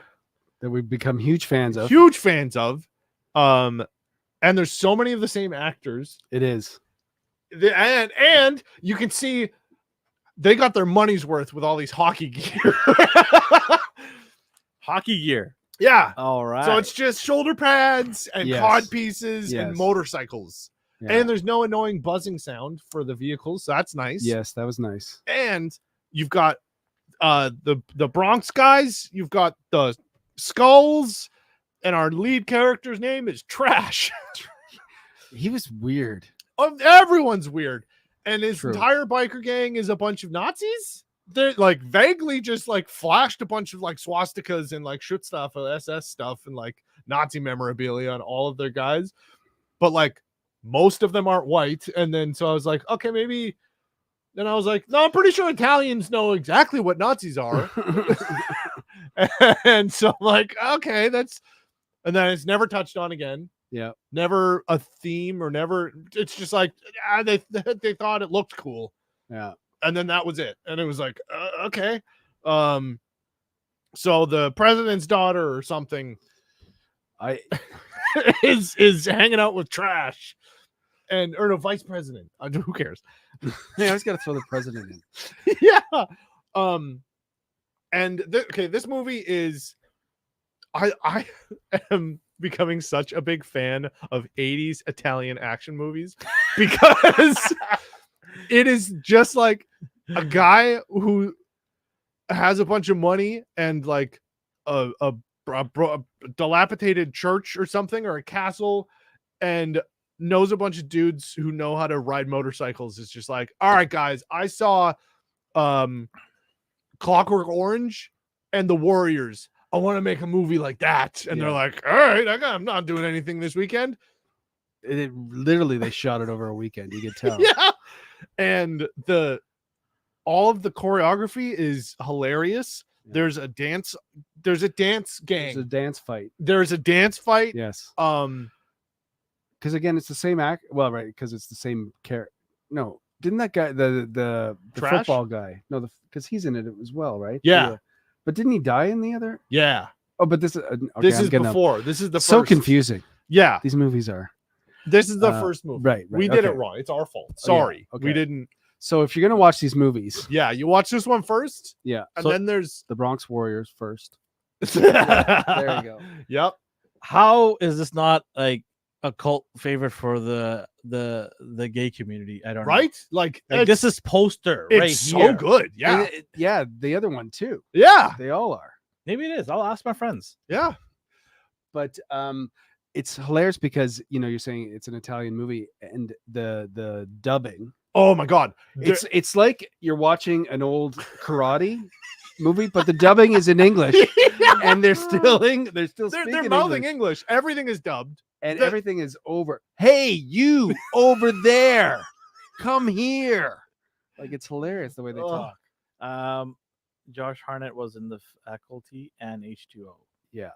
That we've become huge fans of. huge fans of. And there's so many of the same actors. It is. And you can see they got their money's worth with all these hockey gear. Hockey gear. Yeah. All right. So it's just shoulder pads and Yes. cod pieces Yes. and motorcycles. Yeah. And there's no annoying buzzing sound for the vehicles. So that's nice. Yes, that was nice. And you've got the Bronx guys, you've got the Skulls, and our lead character's name is Trash. He was weird. Everyone's weird. And his True. entire biker gang is a bunch of Nazis. They're like vaguely just like flashed a bunch of like swastikas and like shoot stuff, SS stuff, and like Nazi memorabilia on all of their guys. But like most of them aren't white. And then so I was like, okay, maybe. Then I was like, no, I'm pretty sure Italians know exactly what Nazis are. And so I'm like, okay, that's. And then it's never touched on again. Yeah. Never a theme or never. It's just like they thought it looked cool. Yeah. And then that was it. And it was like, okay. So the president's daughter or something is hanging out with Trash, or no, vice president. Who cares? Hey, I always got to throw the president in. Yeah. And this movie is. I am becoming such a big fan of 80s Italian action movies because it is just like a guy who has a bunch of money and like a dilapidated church or something, or a castle, and knows a bunch of dudes who know how to ride motorcycles. It's just like, all right, guys, I saw Clockwork Orange and The Warriors. I want to make a movie like that. And they're like, all right, I'm not doing anything this weekend. Literally, they shot it over a weekend. You could tell. Yeah. And all of the choreography is hilarious. Yeah. There's a dance gang. There's a dance fight. There's a dance fight. Yes. Because again, it's the same act. Well, right, because it's the same character. No, didn't that guy the Trash? football guy? No, because he's in it as well, right? Yeah. But didn't he die in the other? Yeah. Oh, but this is okay, This I'm is getting up. before. This is the So first. confusing. Yeah. These movies are. This is the first movie. Right. We did it okay. wrong. It's our fault. Oh, yeah, Sorry. okay. We didn't. So if you're gonna watch these movies, Yeah. You watch this one first. yeah, And So- then there's. the Bronx Warriors first. There There you go. Yep. How is this not like a cult favorite for the gay community? I don't know. Right? Like This is poster it's right so here. good. Yeah. Yeah, the other one too. Yeah. They all are. Maybe it is. I'll ask my friends. Yeah. But it's hilarious because you're saying it's an Italian movie and the dubbing. Oh my God. It's like you're watching an old karate movie, but the dubbing is in English, and they're still They're speaking mouthing English, English. Everything is dubbed. and they're- everything is over. Hey, you over there, come here! Like it's hilarious the way they Ugh. talk. Josh Hartnett was in the faculty and H2O. Yeah.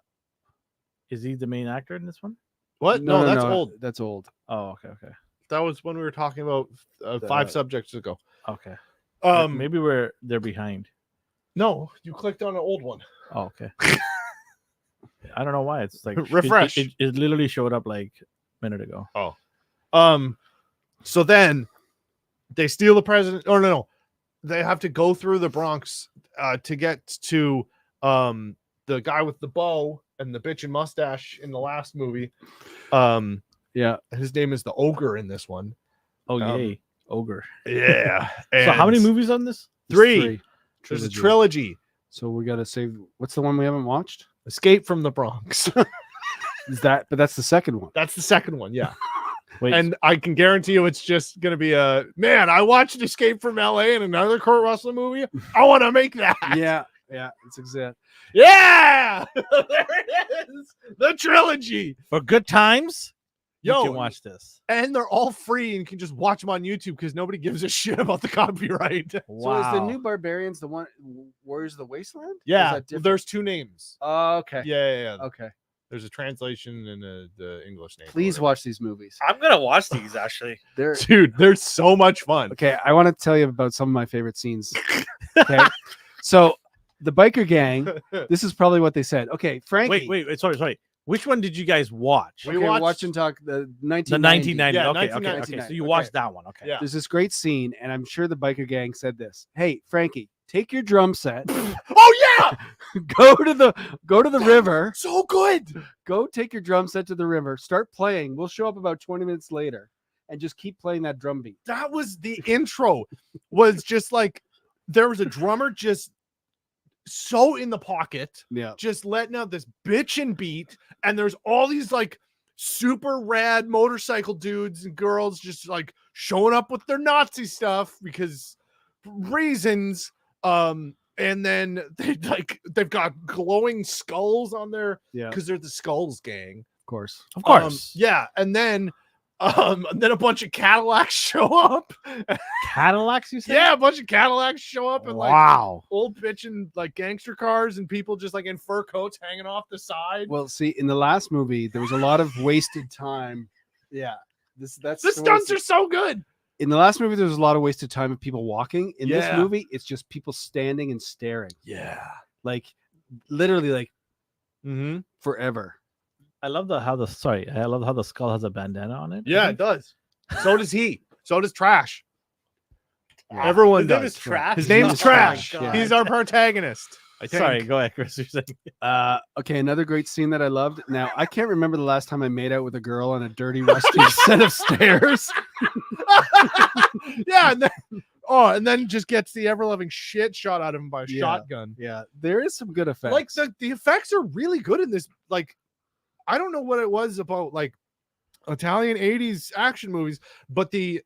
Is he the main actor in this one? What? No, that's old. That's old. Oh, okay. That was when we were talking about 5 subjects ago. Okay. Um, Maybe they're behind. no, you clicked on an old one. Oh, okay. I don't know why. It's like Refresh. It literally showed up like a minute ago. So then they steal the president. Oh no. they have to go through the Bronx to get to the guy with the bow and the bitchin' mustache in the last movie. Yeah. His name is the Ogre in this one. Oh, yay. Ogre. Yeah. So how many And movies on this? Three. There's a trilogy. So we got to save. What's the one we haven't watched? Escape from the Bronx. Is that? But that's the second one. That's the second one. Yeah. Wait, And I can guarantee you it's just going to be a, man, I watched Escape from LA in another Kurt Russell movie. I want to make that. Yeah. It's exact. Yeah. There it is. The trilogy. for good times, Yo, you can watch this. and they're all free and you can just watch them on YouTube because nobody gives a shit about the copyright. Wow. So is the new Barbarians the one Warriors of the Wasteland? Or is Yeah. that different? There's two names. Oh, okay. Yeah. Okay. There's a translation and the English name. Please watch these movies. I'm gonna watch these actually. They're Dude, they're so much fun. okay. I want to tell you about some of my favorite scenes. Okay. So the biker gang. This is probably what they said. Okay, Frankie. Wait. Sorry. Which one did you guys watch? We Okay, watched- watch and talk the The 1990. 1990. Yeah, okay. 1990. So you Okay. watched that one. Okay. Yeah. There's this great scene, and I'm sure the biker gang said this. Hey, Frankie, take your drum set, Oh yeah, go to the river, so good. go take your drum set to the river, start playing. We'll show up about 20 minutes later, and just keep playing that drum beat. That was the intro. Was just like there was a drummer just so in the pocket, Yeah. just letting out this bitchin' beat, and there's all these like super rad motorcycle dudes and girls just like showing up with their Nazi stuff because reasons. And then they've got glowing skulls on their Yeah. because they're the Skulls gang. Of course. Of course. Yeah, and then a bunch of Cadillacs show up. Cadillacs, you said? Yeah, a bunch of Cadillacs show up and like Wow. old bitchin' like gangster cars and people just like in fur coats hanging off the side. Well, see, in the last movie, there was a lot of wasted time. Yeah. That's The stunts are so good. in the last movie, there was a lot of wasted time of people walking. In this Yeah. movie, it's just people standing and staring. Yeah. Like literally like Mm-hmm. forever. I love how the skull has a bandana on it. Yeah, it does. So does he. So does Trash. Yeah. Everyone His name does. is Trash. His name is Oh my Trash. God. He's our protagonist. I think. Sorry, go ahead, Chris. You're saying Okay, another great scene that I loved. Now, I can't remember the last time I made out with a girl on a dirty, rusty set of stairs. Yeah, and then just gets the ever-loving shit shot out of him by a Yeah. shotgun. Yeah, there is some good effects. Like the effects are really good in this. Like, I don't know what it was about like Italian 80s action movies, but the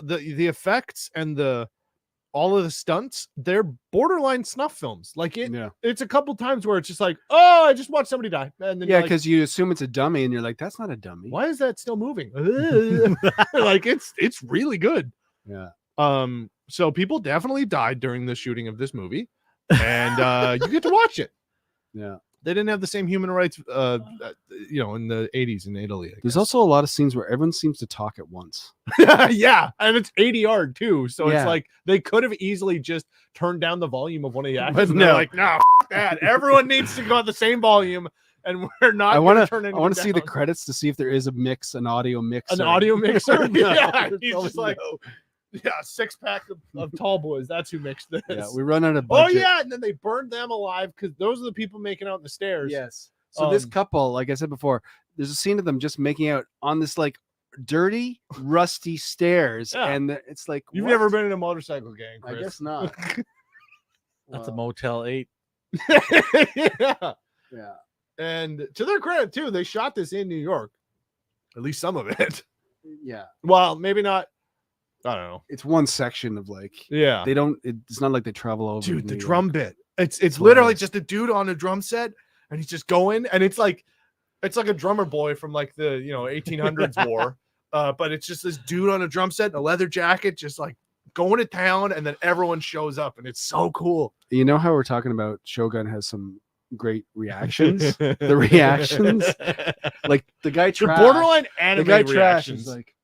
effects and all of the stunts, they're borderline snuff films. Like yeah, it's a couple times where it's just like, oh, I just watched somebody die. And then yeah, you're like, because you assume it's a dummy, and you're like, that's not a dummy. why is that still moving? Like it's really good. Yeah, So people definitely died during the shooting of this movie, and you get to watch it. yeah. They didn't have the same human rights, in the 80s in Italy. I There's guess. also a lot of scenes where everyone seems to talk at once. Yeah, and it's 80 yard too, so Yeah. it's like they could have easily just turned down the volume of one of the actors. But And they're no. like, no, f- that. Everyone needs to go at the same volume, and we're not. I want want to to. turn I want to see the down. credits to see if there is a mix, an audio mix, An audio mixer. No, Yeah, there's he's probably just like, no. yeah, 6-pack of tall boys. That's who mixed this. Yeah, we run out of Oh budget. yeah, and then they burned them alive because those are the people making out in the stairs. Yes. So this Um, couple, like I said before, there's a scene of them just making out on this like dirty, rusty stairs, Yeah. and it's like You've what? never been in a motorcycle gang, I Chris. guess not. that's a Well, Motel 8. Yeah. yeah. And to their credit too, they shot this in New York. At least some of it. Yeah. Well, maybe not. I don't know. It's one section of like Yeah. they don't. It's not like they travel over. Dude, to the New drum York. bit. It's literally hilarious. just a dude on a drum set and he's just going and it's like a drummer boy from like the 1800s war. But it's just this dude on a drum set in a leather jacket, just like going to town, and then everyone shows up and it's so cool. You know how we're talking about Shogun has some great reactions. The reactions, like the guy The trash. borderline The anime guy trash reactions. is like,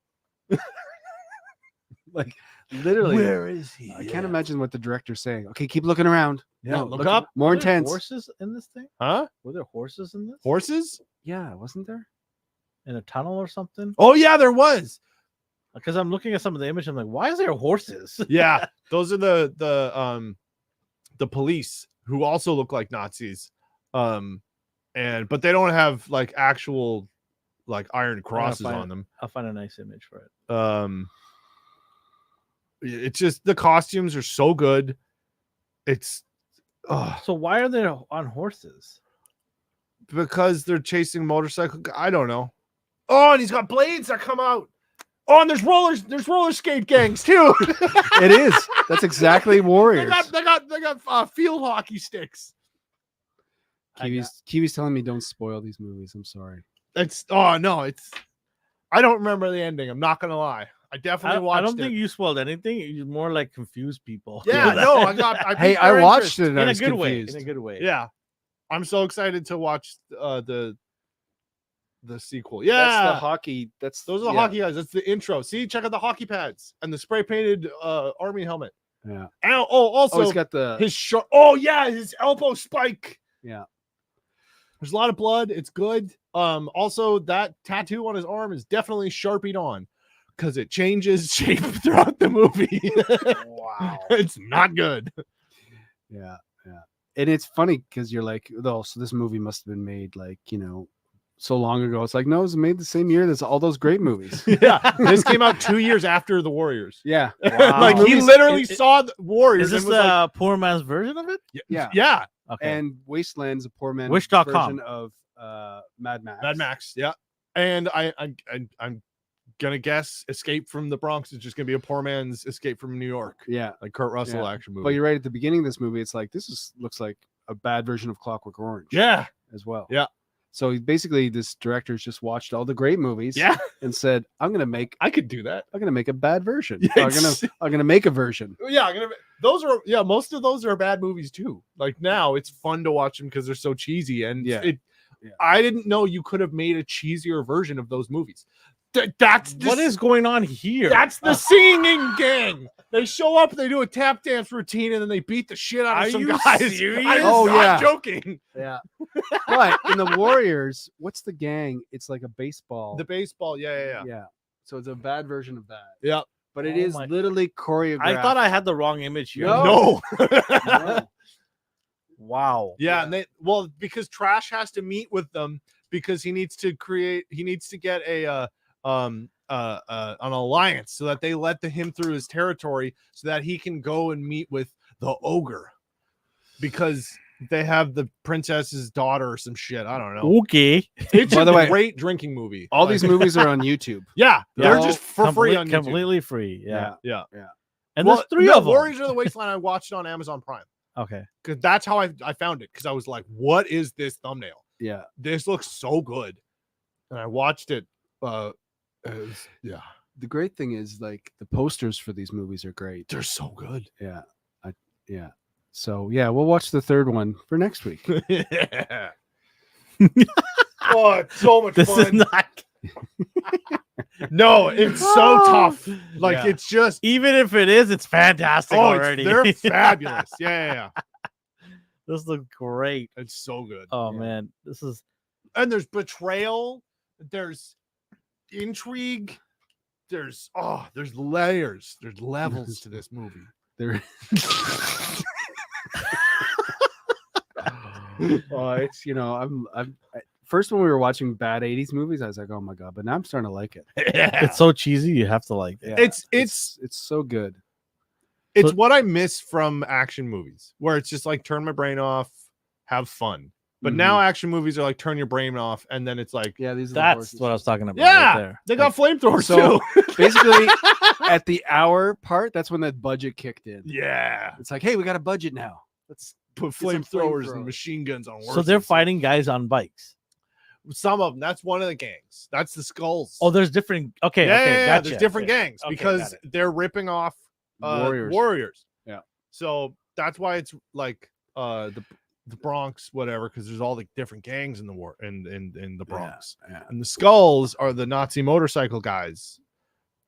like literally. Where is he? I can't imagine what the director's saying. Okay, keep looking around. Yeah, No, look up. More Were there intense. horses in this thing? Huh? Were there horses in this? Horses? Yeah, wasn't there? In a tunnel or something? Oh yeah, there was. Because I'm looking at some of the image, I'm like, why is there horses? Yeah, those are the police who also look like Nazis, but they don't have like actual like iron crosses on them. I'll find a nice image for it. It's just the costumes are so good. It's So why are they on horses? because they're chasing motorcycle. I don't know. Oh, and he's got blades that come out. Oh, and there's roller skate gangs too. It is. That's exactly Warriors. They got field hockey sticks. Kiwi's telling me don't spoil these movies. I'm sorry. I don't remember the ending. I'm not gonna lie. I definitely watched it. I don't think you spoiled anything. You more like confused people. Yeah, no, I watched it. In a good way. In a good way. Yeah, I'm so excited to watch the sequel. Yeah, That's the hockey. Those are the hockey guys. That's the intro. See, check out the hockey pads and the spray painted army helmet. Yeah. And, also he's got his short. Oh yeah, his elbow spike. Yeah. There's a lot of blood. It's good. Also that tattoo on his arm is definitely sharpied on because it changes shape throughout the movie. Wow. It's not good. Yeah. And it's funny because you're like, oh, so this movie must have been made like, so long ago. It's like, no, it was made the same year as all those great movies. Yeah. This came out 2 years after the Warriors. Yeah. Wow. Like he literally saw the Warriors. Is this and was the poor man's version of it? Yeah. Yeah. Okay. And Wasteland's a poor man's Wish.com. version of Mad Max. Mad Max. Yeah. And I'm gonna guess Escape from the Bronx is just gonna be a poor man's Escape from New York. Yeah. Like Kurt Russell Yeah. action movie. But you're right, at the beginning of this movie, it's like looks like a bad version of Clockwork Orange. Yeah. As well. Yeah. So basically this director's just watched all the great movies and said, I could do that. I'm gonna make a bad version. Yeah, I'm gonna make a version. Yeah, most of those are bad movies too. Like now it's fun to watch them because they're so cheesy. And I didn't know you could have made a cheesier version of those movies. What is going on here? That's the singing gang. They show up, they do a tap dance routine, and then they beat the shit out of some guys. Serious? I'm not joking. Yeah. But in the Warriors, what's the gang? It's like a baseball. The baseball, yeah. So it's a bad version of that. Yeah. But it is literally choreographed. I thought I had the wrong image here. No. No. Wow. Yeah, and because Trash has to meet with them because he needs to get an alliance so that they let him through his territory so that he can go and meet with the ogre because they have the princess's daughter or some shit. I don't know. Okay. It's By the way, great drinking movie. All these movies are on YouTube. Yeah, they're just for free on YouTube. Completely free. Yeah. And Well, there's three of them. Warriors of the Wasteland I watched on Amazon Prime. Okay. Because that's how I found it. Because I was like, what is this thumbnail? Yeah. This looks so good. And I watched it. The great thing is like the posters for these movies are great. They're so good. Yeah. Yeah. So yeah, we'll watch the third one for next week. Yeah. Oh, it's so much This fun. is not. No, it's so tough. Like Yeah. it's just Even if it is, it's fantastic already. they're fabulous. Yeah. This looks great. It's so good. Oh man, this is. And there's betrayal. There's intrigue. There's layers. There's levels to this movie. There. It's first when we were watching bad 80s movies, I was like, oh my god, but now I'm starting to like it. Yeah. It's so cheesy. You have to like it. Yeah, It's so good. It's what I miss from action movies, where it's just like turn my brain off, have fun. But now action movies are like turn your brain off, and then it's like These are That's what I was talking about. yeah, right there. they got flamethrowers So- too. basically at the hour part. That's when that budget kicked in. Yeah, It's like, hey, we got a budget now. Let's put some flamethrowers flamethrowers. and machine guns on horses. So they're fighting guys on bikes. Some of them. That's one of the gangs. That's the Skulls. Oh, there's different. Okay. yeah. Gotcha. There's different gangs Okay, because got it. they're ripping off Warriors. Yeah. So that's why it's like the Bronx, whatever, because there's all the different gangs in the war in the Bronx. Yeah. And the Skulls are the Nazi motorcycle guys,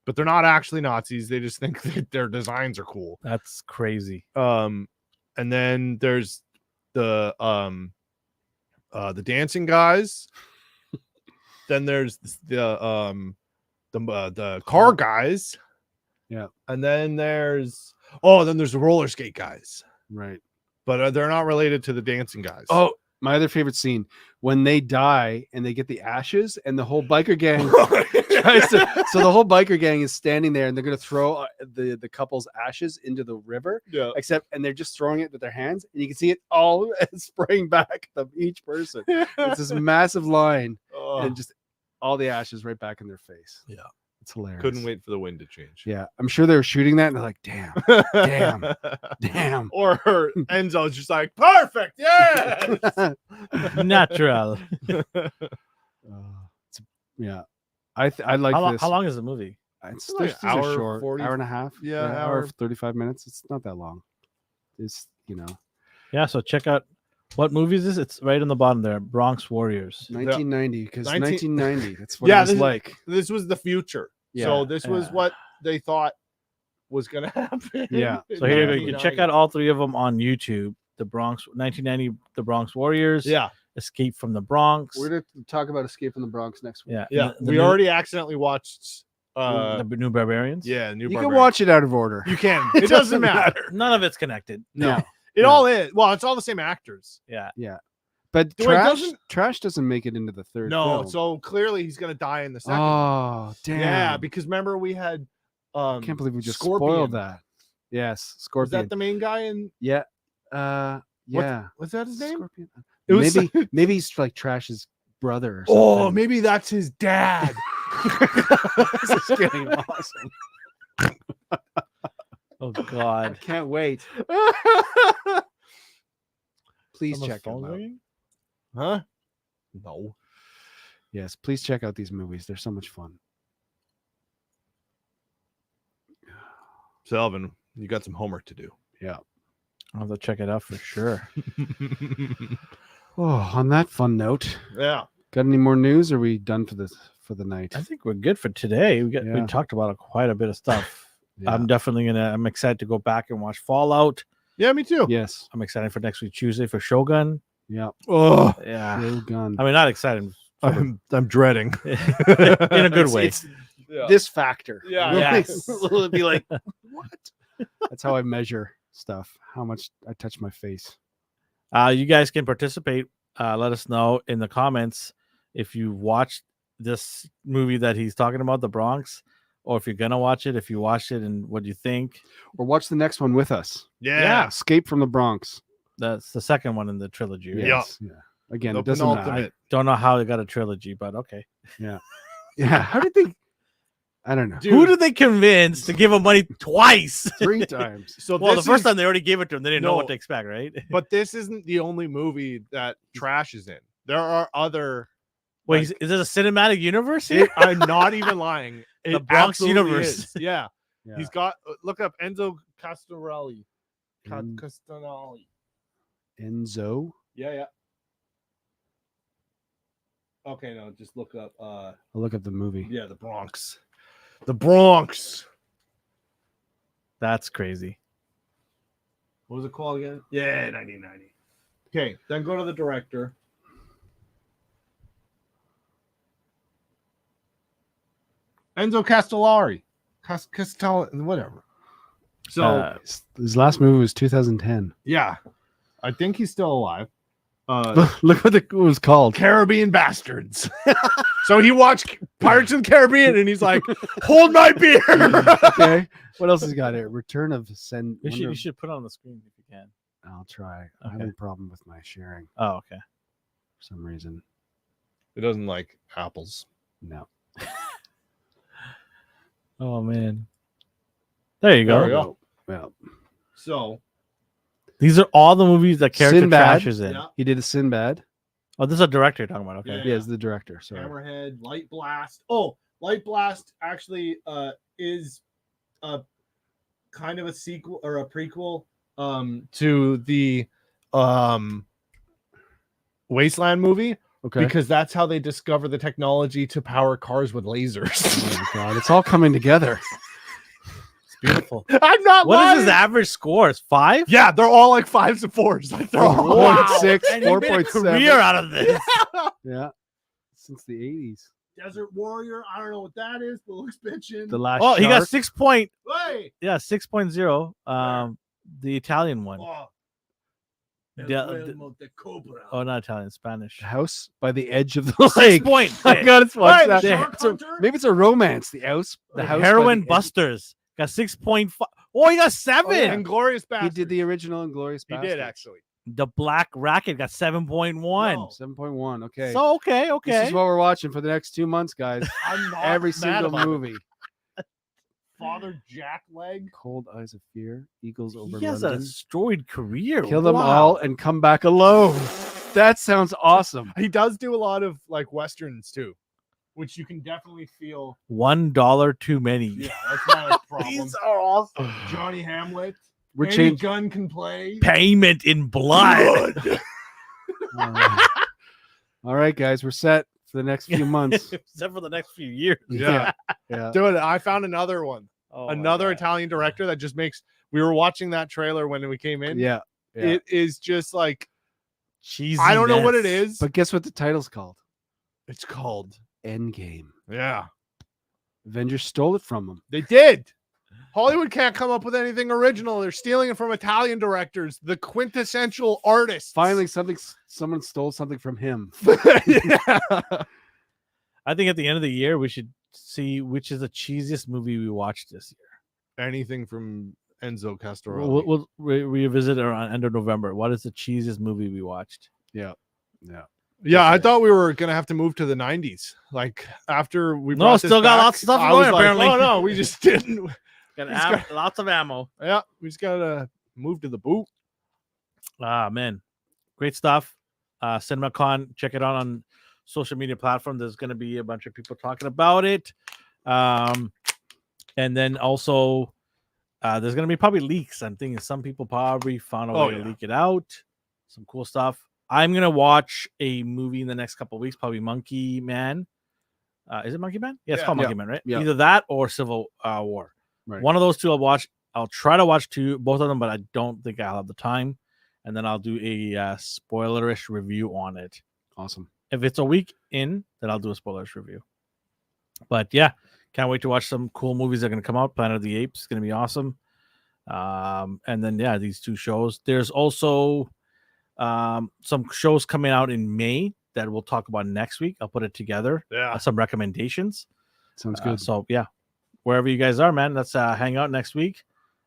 but they're not actually Nazis. They just think that their designs are cool. That's crazy. And then there's the dancing guys. Then there's the the car guys. Yeah. And then there's the roller skate guys, Right. but they're not related to the dancing guys. Oh, my other favorite scene when they die and they get the ashes and the whole biker gang tries to. So the whole biker gang is standing there and they're going to throw the couple's ashes into the river. yeah. And they're just throwing it with their hands, and you can see it all spraying back to each person. It's this massive line, and just all the ashes right back in their face. Yeah. It's hilarious. Couldn't wait for the wind to change. Yeah, I'm sure they were shooting that, and they're like, "Damn, damn." Or Enzo's just like, perfect, yeah. Natural. Yeah, I like this. How long is the movie? It's like these an are hour, short, 40 hour and a half. Yeah, hour hour. 35 minutes. It's not that long. It's Yeah, so check out what movie is this? It's right on the bottom there. Bronx Warriors. 1990 because 19 1990. That's what Yeah, it was this is- like. This was the future. Yeah, So this was yeah. what they thought was gonna happen. Yeah. So here you go. You can check out all three of them on YouTube. The Bronx 1990, the Bronx Warriors. Yeah, Escape from the Bronx. We're going to talk about Escape from the Bronx next week. Yeah. yeah. The We new- already accidentally watched. the New Barbarians. Yeah, New. You can Barbarian. watch it out of order. You can. It doesn't matter. None of it's connected. No. It No. all is. Well, it's all the same actors. Yeah. But Wait, trash doesn't make it into the third No, film. so clearly he's gonna die in the second. Oh, damn. Yeah, because remember we had. I can't believe we just Scorpion. spoiled that. Yes, Was Scorpion. that the main guy in? Yeah. Yeah. Was that his name? Scorpion. It was Maybe he's like Trash's brother or Oh, something. maybe that's his dad. This is getting awesome. Oh I God. can't wait. Please Someone's check them phone's out. ringing? Huh? No. Yes, please check out these movies. They're so much fun. Selvin, you got some homework to do. I'll have to check it out for sure. Oh, on that fun note, Yeah. got any more news? Or are we done for the night? I think we're good for today. We Yeah. talked about quite a bit of stuff. Yeah. I'm excited to go back and watch Fallout. Yeah, me too. Yes. I'm excited for next week Tuesday for Shogun. Yeah. Oh, Yeah. Shogun. I mean, not excited I'm dreading. in a good way. It's this factor. Yeah. Will Yes. it be like, what? That's how I measure stuff. How much I touch my face. You guys can participate. Let us know in the comments if you watched this movie that he's talking about, The Bronx, or if you're gonna watch it. If you watched it and what do you think? Or watch the next one with us. Yeah. Escape from the Bronx. That's the second one in the trilogy. Right? Yeah. Yes. Yeah. Again, The it doesn't matter. penultimate. Don't know how they got a trilogy, but okay. Yeah. How did they? I don't know. Dude, Who did they convince to give him money twice? 3 times. So Well, the this first is- time they already gave it to him, they didn't know No. what to expect, right? but this isn't the only movie that Trash is in. There are other. Wait, like- is it a cinematic universe here? I'm not even lying. The It Bronx absolutely universe. is. Yeah. Yeah. He's got. Look up Enzo Castorelli. En- Castanelli. Enzo. Yeah. Okay, no, just look up. I'll look up the movie. Yeah, the Bronx. The Bronx. That's crazy. What was it called again? Yeah, 1990. Okay, then go to the director. Enzo Castellari. Castelli, whatever. So, His last movie was 2010. yeah, I think he's still alive. Look what it was called. Caribbean Bastards. So he watched Pirates of the Caribbean and he's like, hold my beer. Okay. What else has got here? Return of Sen. You should put it on the screen if you can. I'll try. I have Okay. a problem with my sharing Oh, okay. for some reason. It doesn't like apples. No. Oh man. There you go. There we go. Well, So, These are all the movies that character Sinbad. Trash is in. yeah. he did a Sinbad. Oh, this is a director you're talking about. Okay. Yeah. He is the director. Sorry. Hammerhead, Light Blast. Oh, Light Blast actually is a kind of a sequel or a prequel to the Wasteland movie Okay. because that's how they discover the technology to power cars with lasers. Oh my God, it's all coming together. It's beautiful. I'm not What lying. is his average score? It's 5? Yeah, they're all like 5s and 4s. Like they're all Wow. 6, And he made a 4.7. career out of this. Yeah. Since the 80s. Desert Warrior. I don't know what that is, but it looks bitchin'. The Last Oh, he got Shark. 6 point. Hey! 6.0. The Italian one. Oh, The- Oh, not Italian, Spanish. House by the edge of the 6 lake. point. I gotta watch Hey, that. the Shark It's a- Hunter? maybe it's a romance. The house. The house. by Heroin the edge- Busters got 6.5. Oh, he got 7. Inglorious He Bastards. did the original Inglorious He Bastards. did actually. The Black Racket got 7.1. No. 7.1. Okay. So okay. This is what we're watching for the next 2 months, guys. I'm not Every mad single about it. movie. Father Jack Leg. Cold Eyes of Fear. Eagles over He has a London. storied career. Kill them Wow. all and come back alone. That sounds awesome. He does do a lot of like westerns too, which you can definitely feel. $1 too many. Yeah, that's not a problem. These are awesome. Johnny Hamlet. We're Any changing. gun can play. Payment in blood. All right, guys, we're set for the next few months. Except for the next few years. Yeah. Yeah. Dude, I found another one. Oh my Another God. Italian director that just makes. We were watching that trailer when we came in. Yeah. Yeah. It is just like Cheesy I don't know what it mess. is. But guess what the title's called? It's called. Endgame. Yeah, Avengers stole it from them. they did. Hollywood can't come up with anything original. They're stealing it from Italian directors, the quintessential artists. Finally, someone stole something from him. Yeah. I think at the end of the year we should see which is the cheesiest movie we watched this year. Anything from Enzo Castorelli. We'll revisit it around end of November. What is the cheesiest movie we watched? Yeah. Yeah. Yeah, I thought we were gonna have to move to the 90s. Like after we No, brought this still got back, lots of stuff I going, was like, apparently. oh no, we just didn't. Got He's got- lots of ammo. Yeah, we just gotta move to the boot. Ah, man, great stuff. CinemaCon, check it out on social media platform. There's going to be a bunch of people talking about it, and then also there's going to be probably leaks. I'm thinking some people probably found a way to yeah. leak it out. Some cool stuff. I'm gonna watch a movie in the next couple of weeks, probably Monkey Man. Is it Monkey Man? Yeah, it's Yeah. called Monkey Yeah. Man, right? Yeah. Either that or Civil War. Right. One of those two I'll watch. I'll try to watch both of them, but I don't think I'll have the time. And then I'll do a spoilerish review on it. Awesome. If it's a week in, then I'll do a spoilerish review. But yeah, can't wait to watch some cool movies that are going to come out. Planet of the Apes is going to be awesome. And then yeah, these two shows. There's also some shows coming out in May that we'll talk about next week. I'll put it together. Yeah. Some recommendations. Sounds good. So yeah, wherever you guys are, man, let's hang out next week.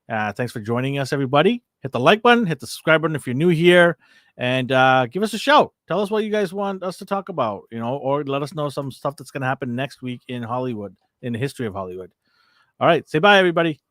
Thanks for joining us, everybody. Hit the like button, hit the subscribe button if you're new here, and give us a shout. Tell us what you guys want us to talk about, or let us know some stuff that's going to happen next week in Hollywood, in the history of Hollywood. All right, say bye, everybody.